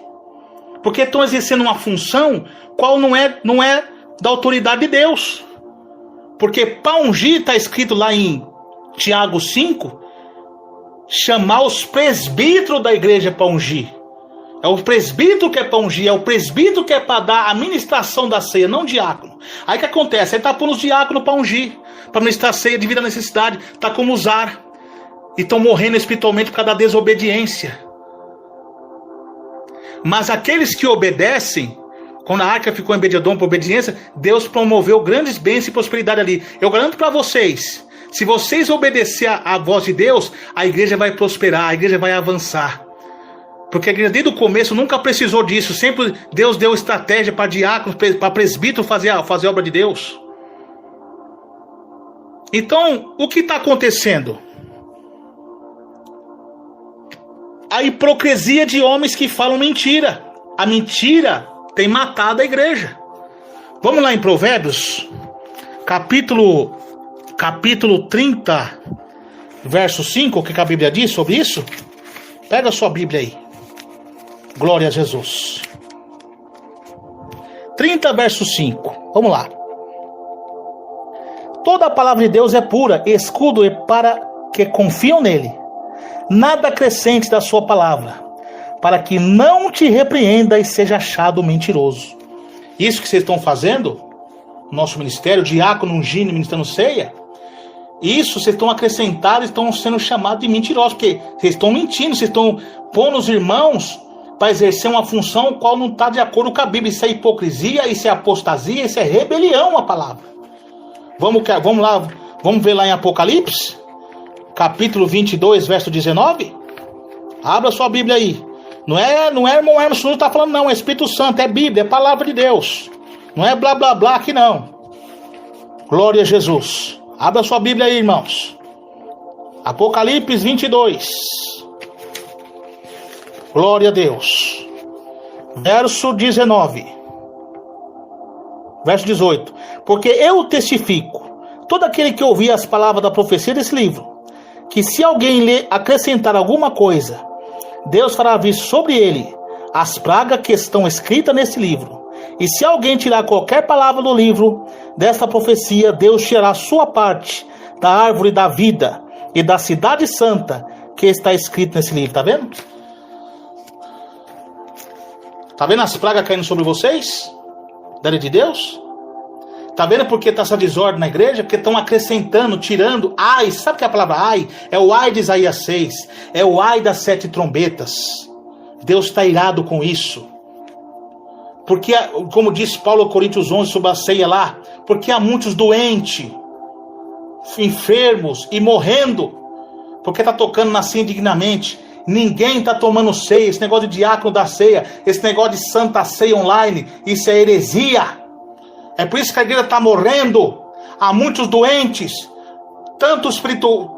Porque estão exercendo uma função qual não é da autoridade de Deus. Porque para ungir, está escrito lá em Tiago 5, chamar os presbíteros da igreja para ungir. É o presbítero que é para ungir, é o presbítero que é para dar a ministração da ceia, não o diácono. Aí o que acontece? Ele está pondo os diáconos para ungir, para ministrar a ceia devido à necessidade. Está como Uzar. E estão morrendo espiritualmente por causa da desobediência. Mas aqueles que obedecem, quando a arca ficou em Obed-edom por obediência, Deus promoveu grandes bênçãos e prosperidade ali. Eu garanto para vocês, se vocês obedecerem à voz de Deus, a igreja vai prosperar, a igreja vai avançar. Porque a igreja desde o começo nunca precisou disso. Sempre Deus deu estratégia para diácono, para presbítero fazer a obra de Deus. Então, o que está acontecendo? A hipocrisia de homens que falam mentira. A mentira tem matado a igreja. Vamos lá em Provérbios, capítulo 30, verso 5, o que a Bíblia diz sobre isso? Pega a sua Bíblia aí. Glória a Jesus. 30, verso 5. Vamos lá. Toda a palavra de Deus é pura, escudo é para que confiam nele. Nada acrescente da sua palavra, para que não te repreenda e seja achado mentiroso. Isso que vocês estão fazendo, nosso ministério, diácono ungindo, ministrando ceia, isso vocês estão acrescentando, estão sendo chamados de mentirosos, porque vocês estão mentindo, vocês estão pondo os irmãos para exercer uma função qual não está de acordo com a Bíblia. Isso é hipocrisia, isso é apostasia, isso é rebelião à palavra. Vamos lá, vamos ver lá em Apocalipse, capítulo 22, verso 19. Abra sua Bíblia aí. Não é irmão Hermes que está falando, não. É Espírito Santo, é Bíblia, é palavra de Deus. Não é blá blá blá aqui, não. Glória a Jesus. Abra sua Bíblia aí, irmãos. Apocalipse 22. Glória a Deus. Verso 19. Verso 18. Porque eu testifico, todo aquele que ouvir as palavras da profecia desse livro, que se alguém lhe acrescentar alguma coisa, Deus fará vir sobre ele as pragas que estão escritas nesse livro. E se alguém tirar qualquer palavra do livro desta profecia, Deus tirará sua parte da árvore da vida e da cidade santa que está escrito nesse livro. Tá vendo? Tá vendo as pragas caindo sobre vocês? Da lei de Deus? Tá vendo porque está essa desordem na igreja? Porque estão acrescentando, tirando. Ai, sabe o que é a palavra ai? É o ai de Isaías 6. É o ai das 7 trombetas. Deus está irado com isso. Porque, como diz Paulo aos Coríntios 11 sobre a ceia lá, porque há muitos doentes, enfermos e morrendo, porque está tocando na ceia indignamente. Ninguém está tomando ceia. Esse negócio de diácono da ceia, esse negócio de santa ceia online, isso é heresia. É por isso que a igreja está morrendo. Há muitos doentes, tanto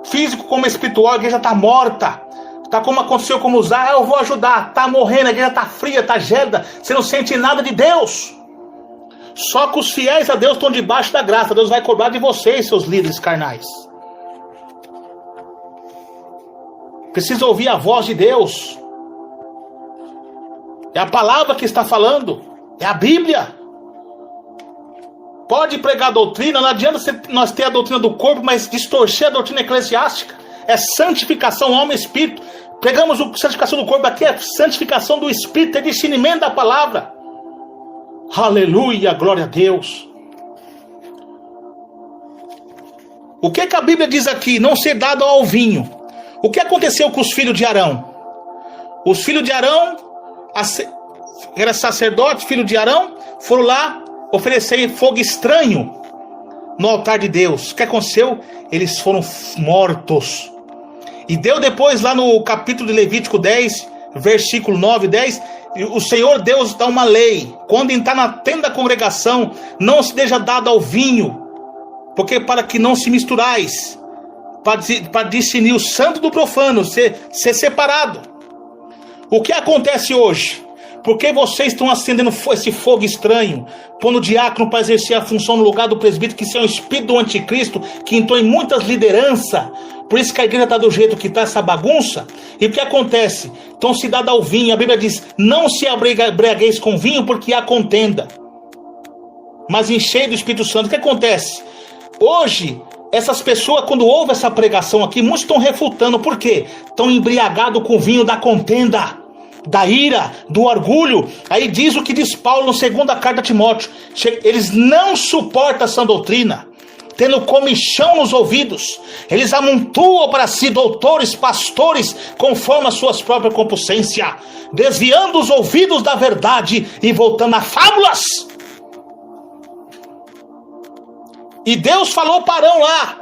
físico como espiritual. A igreja está morta. Está como aconteceu com Uzá. Eu vou ajudar. Está morrendo, a igreja está fria, está gélida. Você não sente nada de Deus. Só que os fiéis a Deus estão debaixo da graça. Deus vai cobrar de vocês, seus líderes carnais. Precisa ouvir a voz de Deus. É a palavra que está falando. É a Bíblia. Pode pregar doutrina. Não adianta nós ter a doutrina do corpo, mas distorcer a doutrina eclesiástica. É santificação, alma e espírito. Pregamos a santificação do corpo. Aqui é santificação do espírito. É discernimento da palavra. Aleluia, glória a Deus. O que a Bíblia diz aqui? Não ser dado ao vinho. O que aconteceu com os filhos de Arão? Os filhos de Arão, era sacerdote, filho de Arão, foram lá oferecer fogo estranho no altar de Deus. O que aconteceu? Eles foram mortos. E Deus depois, lá no capítulo de Levítico 10, versículo 9 e 10, o Senhor Deus dá uma lei. Quando entrar na tenda da congregação, não se deixa dado ao vinho, porque para que não se misturais, para discernir o santo do profano, ser separado. O que acontece hoje? Porque vocês estão acendendo esse fogo estranho, pondo o diácono para exercer a função no lugar do presbítero, que isso é um espírito do anticristo, que entrou em muitas lideranças. Por isso que a igreja está do jeito que está, essa bagunça. E o que acontece? Estão se dando ao vinho. A Bíblia diz, não se embriagueis com vinho, porque há contenda. Mas enchei do Espírito Santo. O que acontece? Hoje, essas pessoas, quando ouvem essa pregação aqui, muitos estão refutando. Por quê? Estão embriagados com o vinho da contenda, da ira, do orgulho. Aí diz o que diz Paulo na segunda carta a Timóteo. Eles não suportam essa doutrina, tendo comichão nos ouvidos. Eles amontoam para si doutores, pastores, conforme as suas próprias concupiscências, desviando os ouvidos da verdade e voltando a fábulas. E Deus falou para Arão lá,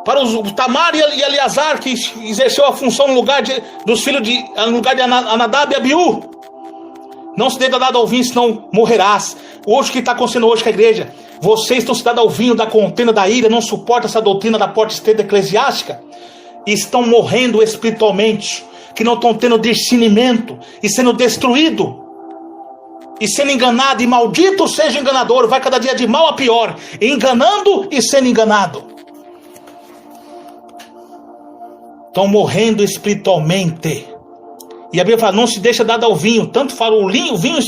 para os Tamar e Eleazar, que exerceu a função no lugar dos filhos no lugar de Anadab e Abiú. Não se dê dado ao vinho, senão morrerás. Hoje o que está acontecendo hoje com a igreja? Vocês estão se dando ao vinho da contenda, da ira, não suportam essa doutrina da porta estreita eclesiástica, e estão morrendo espiritualmente, que não estão tendo discernimento, e sendo destruído, e sendo enganado, e maldito seja o enganador, vai cada dia de mal a pior, enganando e sendo enganado. Estão morrendo espiritualmente. E a Bíblia fala, não se deixa dado ao vinho. Tanto fala o vinho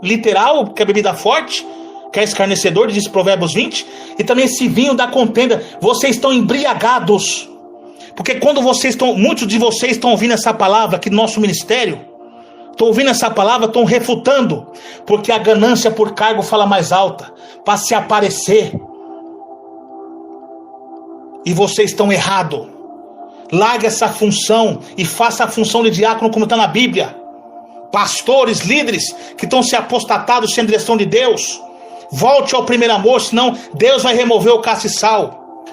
literal, que é a bebida forte, que é escarnecedor, diz Provérbios 20. E também esse vinho da contenda. Vocês estão embriagados. Porque quando muitos de vocês estão ouvindo essa palavra aqui no nosso ministério, estão ouvindo essa palavra, estão refutando. Porque a ganância por cargo fala mais alta, para se aparecer. E vocês estão errados. Largue essa função e faça a função de diácono como está na Bíblia. Pastores, líderes que estão se apostatados sem direção de Deus, volte ao primeiro amor, senão Deus vai remover o castiçal.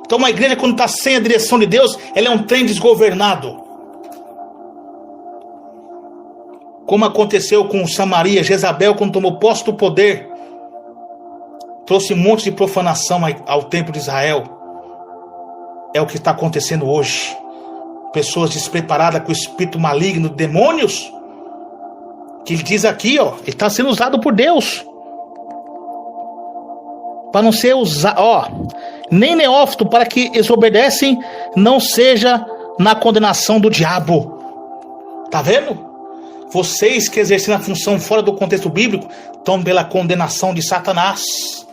Então uma igreja, quando está sem a direção de Deus, ela é um trem desgovernado. Como aconteceu com Samaria, Jezabel, quando tomou posse do poder, trouxe um monte de profanação ao templo de Israel. É o que está acontecendo hoje. Pessoas despreparadas com o espírito maligno, demônios. Que ele diz aqui, ó, ele está sendo usado por Deus. Para não ser usado, ó, nem neófito, para que eles obedecem, não seja na condenação do diabo. Tá vendo? Vocês que exercem a função fora do contexto bíblico, estão pela condenação de Satanás.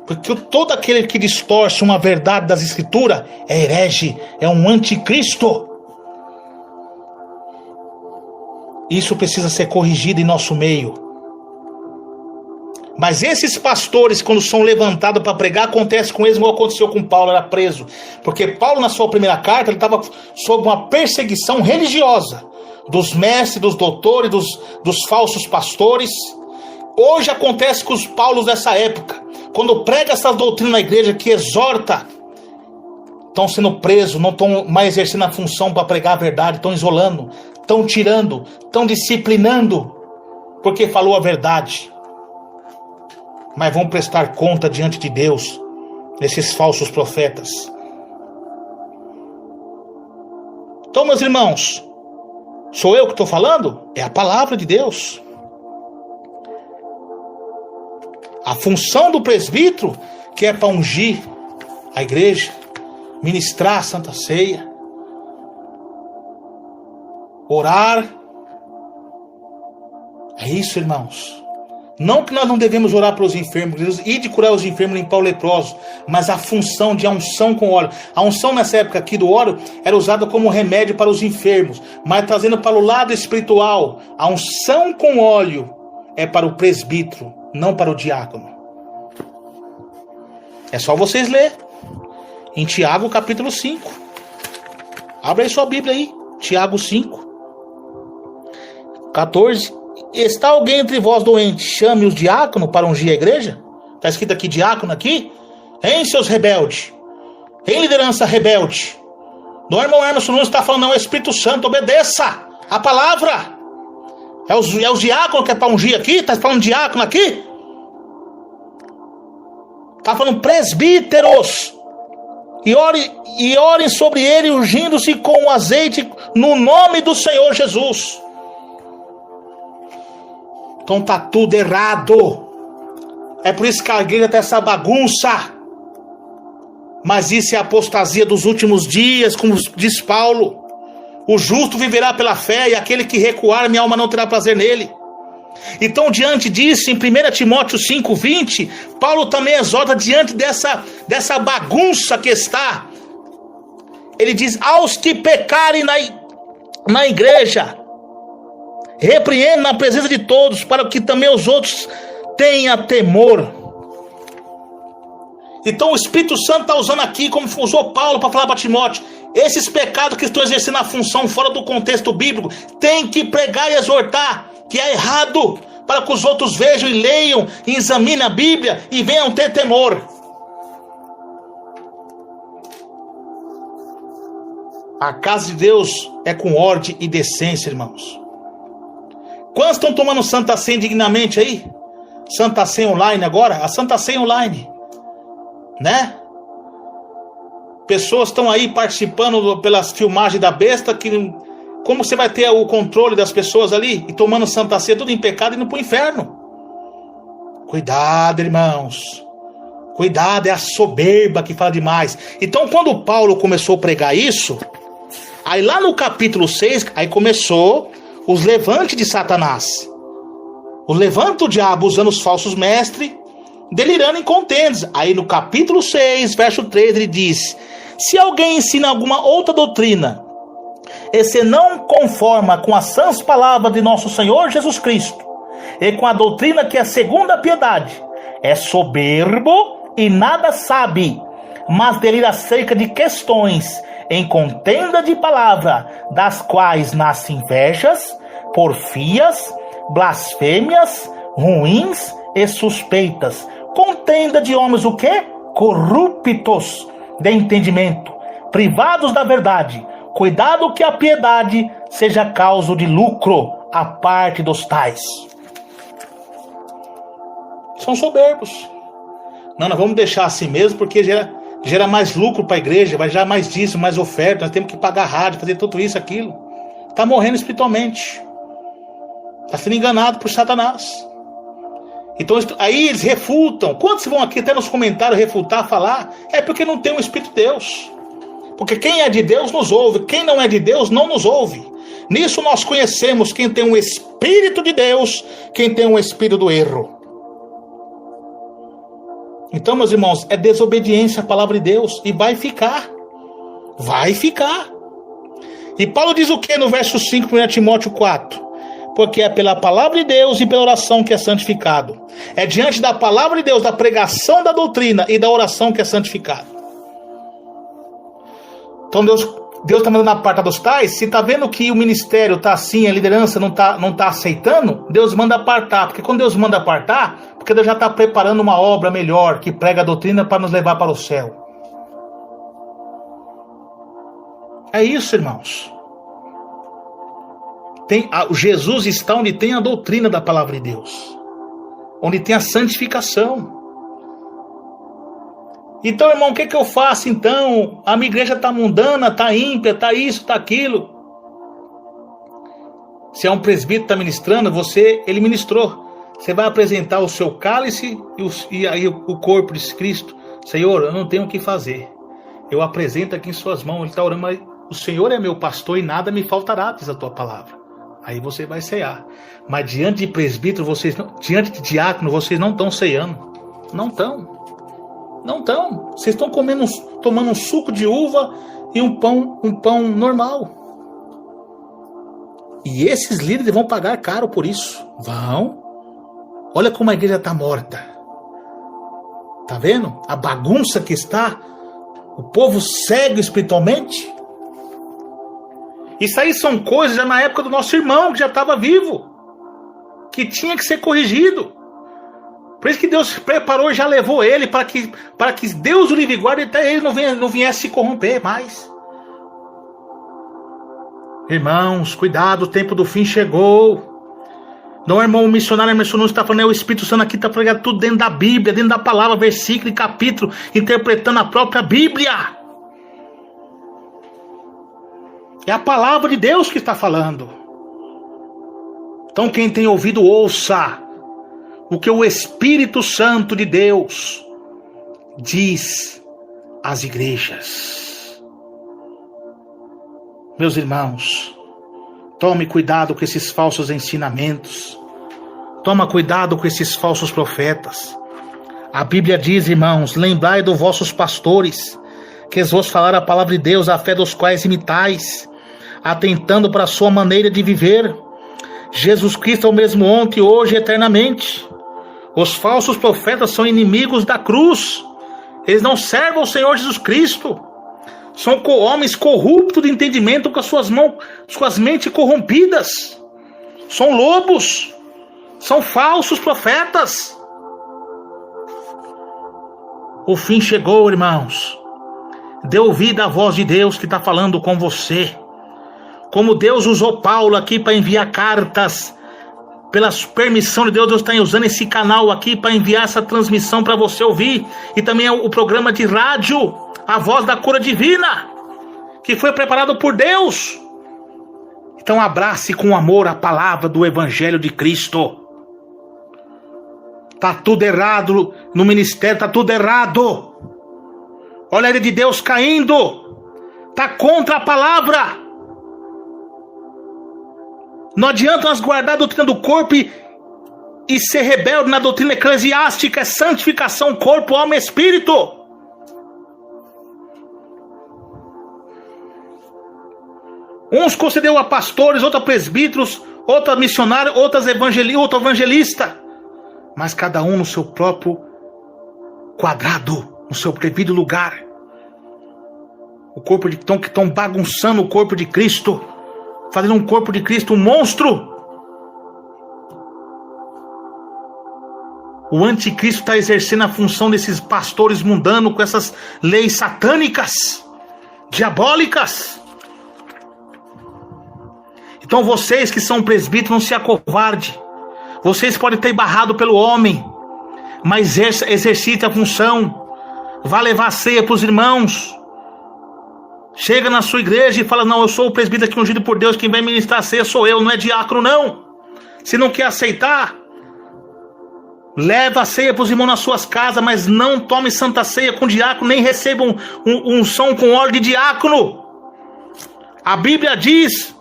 Porque todo aquele que distorce uma verdade das escrituras é herege, é um anticristo. Isso precisa ser corrigido em nosso meio. Mas esses pastores, quando são levantados para pregar, acontece com eles igual aconteceu com Paulo, era preso. Porque Paulo, na sua primeira carta, ele estava sob uma perseguição religiosa dos mestres, dos doutores, dos falsos pastores. Hoje acontece com os Paulos dessa época. Quando prega essa doutrina na igreja que exorta, estão sendo presos, não estão mais exercendo a função para pregar a verdade, estão isolando, estão tirando, estão disciplinando, porque falou a verdade. Mas vão prestar conta diante de Deus, desses falsos profetas. Então, meus irmãos, sou eu que estou falando? É a palavra de Deus. A função do presbítero, que é para ungir a igreja, ministrar a Santa Ceia, orar. É isso, irmãos. Não que nós não devemos orar pelos enfermos, e de curar os enfermos, limpar o leproso, mas a função de a unção com óleo. A unção nessa época aqui do óleo era usada como remédio para os enfermos, mas trazendo para o lado espiritual, a unção com óleo é para o presbítero, não para o diácono. É só vocês lerem em Tiago capítulo 5. Abre aí sua Bíblia aí, Tiago 5, 14. Está alguém entre vós doente, chame os diáconos para ungir a igreja? Está escrito aqui diácono aqui? Hein, seus rebeldes? Em liderança rebelde? O irmão Emerson Nunes está falando, não, é o Espírito Santo, obedeça a palavra. É os diáconos que é para ungir aqui? Está falando diácono aqui? Está falando presbíteros. E orem sobre ele, ungindo-se com o azeite no nome do Senhor Jesus. Então está tudo errado. É por isso que a igreja tem essa bagunça. Mas isso é a apostasia dos últimos dias, como diz Paulo. O justo viverá pela fé, e aquele que recuar, minha alma não terá prazer nele. Então, diante disso, em 1 Timóteo 5:20, Paulo também exorta diante dessa bagunça que está. Ele diz, aos que pecarem na igreja, repreende na presença de todos, para que também os outros tenham temor. Então o Espírito Santo está usando aqui, como usou Paulo para falar para Timóteo, esses pecados que estão exercendo a função fora do contexto bíblico, tem que pregar e exortar que é errado, para que os outros vejam e leiam e examinem a Bíblia e venham ter temor. A casa de Deus é com ordem e decência, irmãos. Quantos estão tomando Santa Ceia dignamente aí? Santa Ceia online agora? A Santa Ceia online, né? Pessoas estão aí participando pelas filmagens da besta, que como você vai ter o controle das pessoas ali e tomando Santa Ceia tudo em pecado e indo para o inferno? Cuidado, irmãos. Cuidado, é a soberba que fala demais. Então, quando Paulo começou a pregar isso, aí lá no capítulo 6, aí começou os levantes de Satanás. O levante do diabo usando os falsos mestres, delirando em contendas. Aí no capítulo 6, verso 3, ele diz: se alguém ensina alguma outra doutrina, e se não conforma com as sãs palavras de nosso Senhor Jesus Cristo, e com a doutrina que é segundo a piedade, é soberbo e nada sabe, mas delira acerca de questões em contenda de palavra, das quais nascem invejas, porfias, blasfêmias, ruins e suspeitas. Contenda de homens o quê? Corruptos de entendimento, privados da verdade. Cuidado que a piedade seja causa de lucro à parte dos tais. São soberbos. Não, nós vamos deixar assim mesmo, porque gera mais lucro para a igreja, vai gerar mais dízimo, mais oferta, nós temos que pagar rádio, fazer tudo isso, aquilo. Está morrendo espiritualmente. Está sendo enganado por Satanás. Então aí eles refutam. Quantos vão aqui até nos comentários refutar, falar? É porque não tem o Espírito de Deus. Porque quem é de Deus nos ouve, quem não é de Deus não nos ouve. Nisso nós conhecemos quem tem um Espírito de Deus, quem tem um espírito do erro. Então, meus irmãos, é desobediência à palavra de Deus, e vai ficar. Vai ficar. E Paulo diz o que no verso 5, 1 Timóteo 4? porque é pela palavra de Deus e pela oração que é santificado. É diante da palavra de Deus, da pregação da doutrina e da oração que é santificado. Então Deus está mandando apartar dos tais. Se está vendo que o ministério está assim, a liderança não tá aceitando, Deus manda apartar. Porque quando Deus manda apartar, porque Deus já está preparando uma obra melhor, que prega a doutrina para nos levar para o céu. É isso, irmãos. Jesus está onde tem a doutrina da palavra de Deus, onde tem a santificação. Então, irmão, o que eu faço então? A minha igreja está mundana, está ímpia, está isso, está aquilo. Se é um presbítero que está ministrando, ele ministrou. Você vai apresentar o seu cálice e aí o corpo de Cristo. Senhor, eu não tenho o que fazer. Eu apresento aqui em suas mãos. Ele está orando, mas o Senhor é meu pastor e nada me faltará, diz a tua palavra. Aí você vai cear. Mas diante de presbítero, diante de diácono, vocês não estão ceando. Não estão. Não estão. Vocês estão tomando um suco de uva e um pão normal. E esses líderes vão pagar caro por isso. Vão. Olha como a igreja está morta. Tá vendo? A bagunça que está. O povo cego espiritualmente. Isso aí são coisas já na época do nosso irmão, que já estava vivo. Que tinha que ser corrigido. Por isso que Deus preparou e já levou ele para que Deus o livre guarde até ele não viesse se corromper mais. Irmãos, cuidado, o tempo do fim chegou. Não, irmão, o missionário está falando, o Espírito Santo aqui está pregando tudo dentro da Bíblia, dentro da palavra, versículo e capítulo, interpretando a própria Bíblia. É a palavra de Deus que está falando. Então quem tem ouvido, ouça o que o Espírito Santo de Deus diz às igrejas. Meus irmãos, tome cuidado com esses falsos ensinamentos. Toma cuidado com esses falsos profetas. A Bíblia diz, irmãos, lembrai dos vossos pastores, que vos falaram a palavra de Deus, a fé dos quais imitais, atentando para a sua maneira de viver. Jesus Cristo é o mesmo ontem, hoje e eternamente. Os falsos profetas são inimigos da cruz. Eles não servem ao Senhor Jesus Cristo. São homens corruptos de entendimento, com as suas mentes corrompidas. São lobos. São falsos profetas. O fim chegou, irmãos. Dê ouvido à voz de Deus que está falando com você. Como Deus usou Paulo aqui para enviar cartas, pela permissão de Deus, Deus está usando esse canal aqui para enviar essa transmissão para você ouvir. E também é o programa de rádio, A Voz da Cura Divina, que foi preparado por Deus. Então abrace com amor a palavra do Evangelho de Cristo. Está tudo errado no ministério, está tudo errado. Olha a ira de Deus caindo. Está contra a palavra. Não adianta nós guardar a doutrina do corpo e ser rebelde na doutrina eclesiástica. É santificação, corpo, alma e espírito. Uns concedeu a pastores, outros a presbíteros, outros a missionários, outro evangelista. Mas cada um no seu próprio quadrado, no seu devido lugar. O corpo de que estão bagunçando o corpo de Cristo, fazendo um corpo de Cristo um monstro. O anticristo está exercendo a função desses pastores mundanos com essas leis satânicas, diabólicas. Então vocês que são presbíteros, não se acovarde. Vocês podem ter barrado pelo homem, mas exercite a função. Vá levar a ceia para os irmãos. Chega na sua igreja e fala, não, eu sou o presbítero aqui ungido por Deus, quem vai ministrar a ceia sou eu, não é diácono não. Se não quer aceitar, leva a ceia para os irmãos nas suas casas, mas não tome santa ceia com diácono, nem receba um som com óleo de diácono. A Bíblia diz,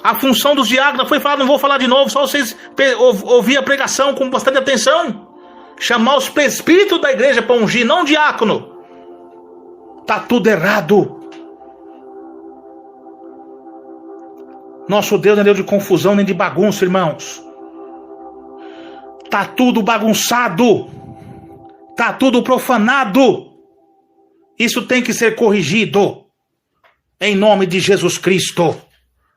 a função dos diáconos foi falar, não vou falar de novo, só vocês ouvir a pregação com bastante atenção. Chamar os presbíteros da igreja para ungir, não diácono. Tá tudo errado. Nosso Deus não é Deus de confusão nem de bagunça, irmãos. Tá tudo bagunçado. Tá tudo profanado. Isso tem que ser corrigido. Em nome de Jesus Cristo.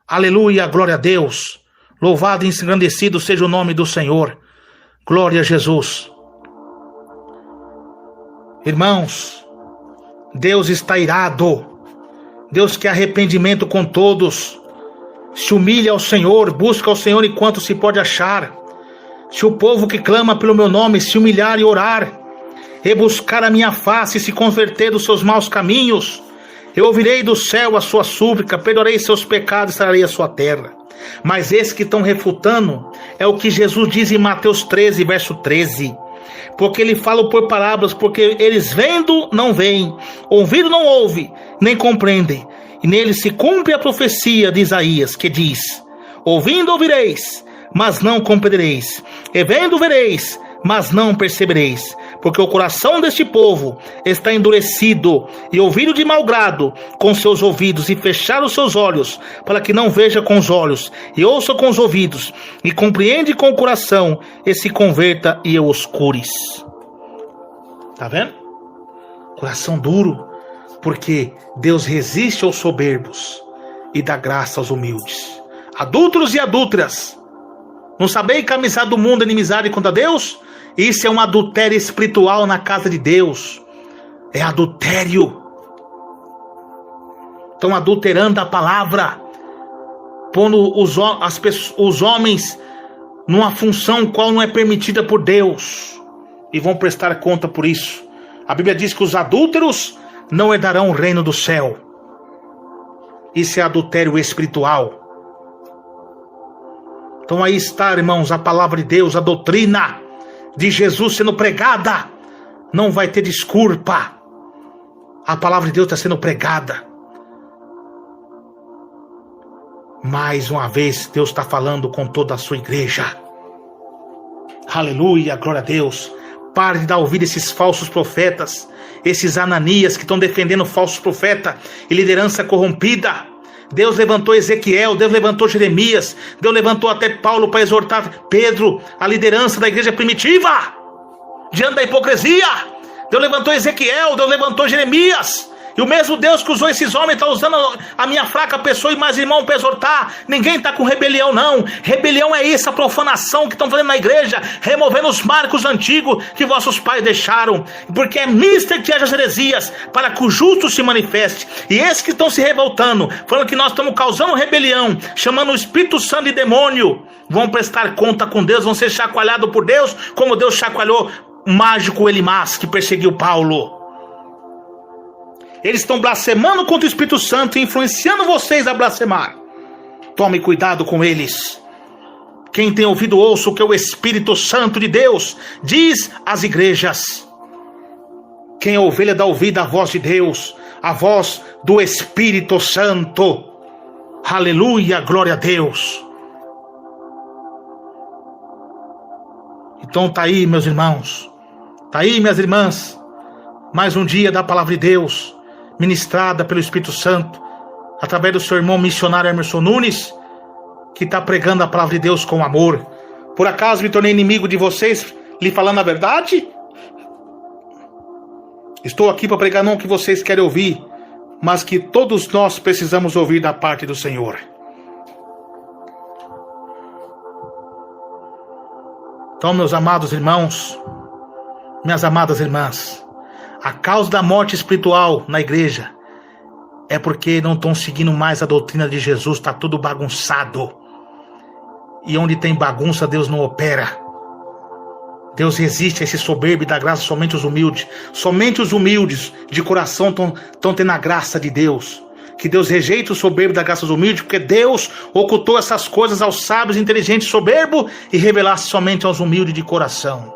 Aleluia, glória a Deus. Louvado e engrandecido seja o nome do Senhor. Glória a Jesus. Irmãos, Deus está irado. Deus quer arrependimento com todos. Se humilha ao Senhor, busca ao Senhor enquanto se pode achar. Se o povo que clama pelo meu nome se humilhar e orar, e buscar a minha face e se converter dos seus maus caminhos, eu ouvirei do céu a sua súplica, perdoarei seus pecados e sararei a sua terra. Mas esses que estão refutando é o que Jesus diz em Mateus 13, verso 13. Porque ele fala por parábolas, porque eles vendo não veem, ouvindo não ouvem, nem compreendem. E nele se cumpre a profecia de Isaías, que diz: ouvindo ouvireis, mas não compreendereis, e vendo vereis, mas não percebereis, porque o coração deste povo está endurecido e ouvido de mau grado com seus ouvidos, e fecharam os seus olhos, para que não veja com os olhos, e ouça com os ouvidos, e compreende com o coração, e se converta e eu os cures. Tá vendo? Coração duro, porque Deus resiste aos soberbos e dá graça aos humildes. Adúlteros e adúlteras, não sabeis que a amizade do mundo é inimizade contra Deus? Isso é um adultério espiritual na casa de Deus. É adultério. Estão adulterando a palavra, pondo os homens numa função qual não é permitida por Deus, e vão prestar conta por isso. A Bíblia diz que os adúlteros não herdarão o reino do céu. Isso é adultério espiritual. Então aí está, irmãos, a palavra de Deus, a doutrina de Jesus sendo pregada. Não vai ter desculpa. A palavra de Deus está sendo pregada. Mais uma vez, Deus está falando com toda a sua igreja. Aleluia, glória a Deus. Pare de dar ouvido a esses falsos profetas, esses Ananias que estão defendendo falsos profetas e liderança corrompida. Deus levantou Ezequiel, Deus levantou Jeremias, Deus levantou até Paulo para exortar Pedro, a liderança da igreja primitiva, diante da hipocrisia. Deus levantou Ezequiel, Deus levantou Jeremias. E o mesmo Deus que usou esses homens está usando a minha fraca pessoa e mais irmão para exortar. Ninguém está com rebelião, não. Rebelião é isso, a profanação que estão fazendo na igreja, removendo os marcos antigos que vossos pais deixaram. Porque é mister que haja as heresias, para que o justo se manifeste. E esses que estão se revoltando, falando que nós estamos causando rebelião, chamando o Espírito Santo de demônio, vão prestar conta com Deus, vão ser chacoalhados por Deus, como Deus chacoalhou o mágico Elimas, que perseguiu Paulo. Eles estão blasfemando contra o Espírito Santo e influenciando vocês a blasfemar. Tome cuidado com eles. Quem tem ouvido, ouça o que o Espírito Santo de Deus diz às igrejas. Quem é ovelha dá ouvido à voz de Deus, a voz do Espírito Santo. Aleluia, glória a Deus. Então tá aí, meus irmãos. Tá aí, minhas irmãs. Mais um dia da palavra de Deus, ministrada pelo Espírito Santo, através do seu irmão missionário Emerson Nunes, que está pregando a palavra de Deus com amor. Por acaso me tornei inimigo de vocês, lhe falando a verdade? Estou aqui para pregar não o que vocês querem ouvir, mas que todos nós precisamos ouvir da parte do Senhor. Então, meus amados irmãos, minhas amadas irmãs, a causa da morte espiritual na igreja é porque não estão seguindo mais a doutrina de Jesus. Está tudo bagunçado. E onde tem bagunça, Deus não opera. Deus resiste a esse soberbo e dá graça somente aos humildes. Somente os humildes de coração estão tendo a graça de Deus. Que Deus rejeita o soberbo e dá graça aos humildes, porque Deus ocultou essas coisas aos sábios, inteligentes, soberbos, e revelasse somente aos humildes de coração.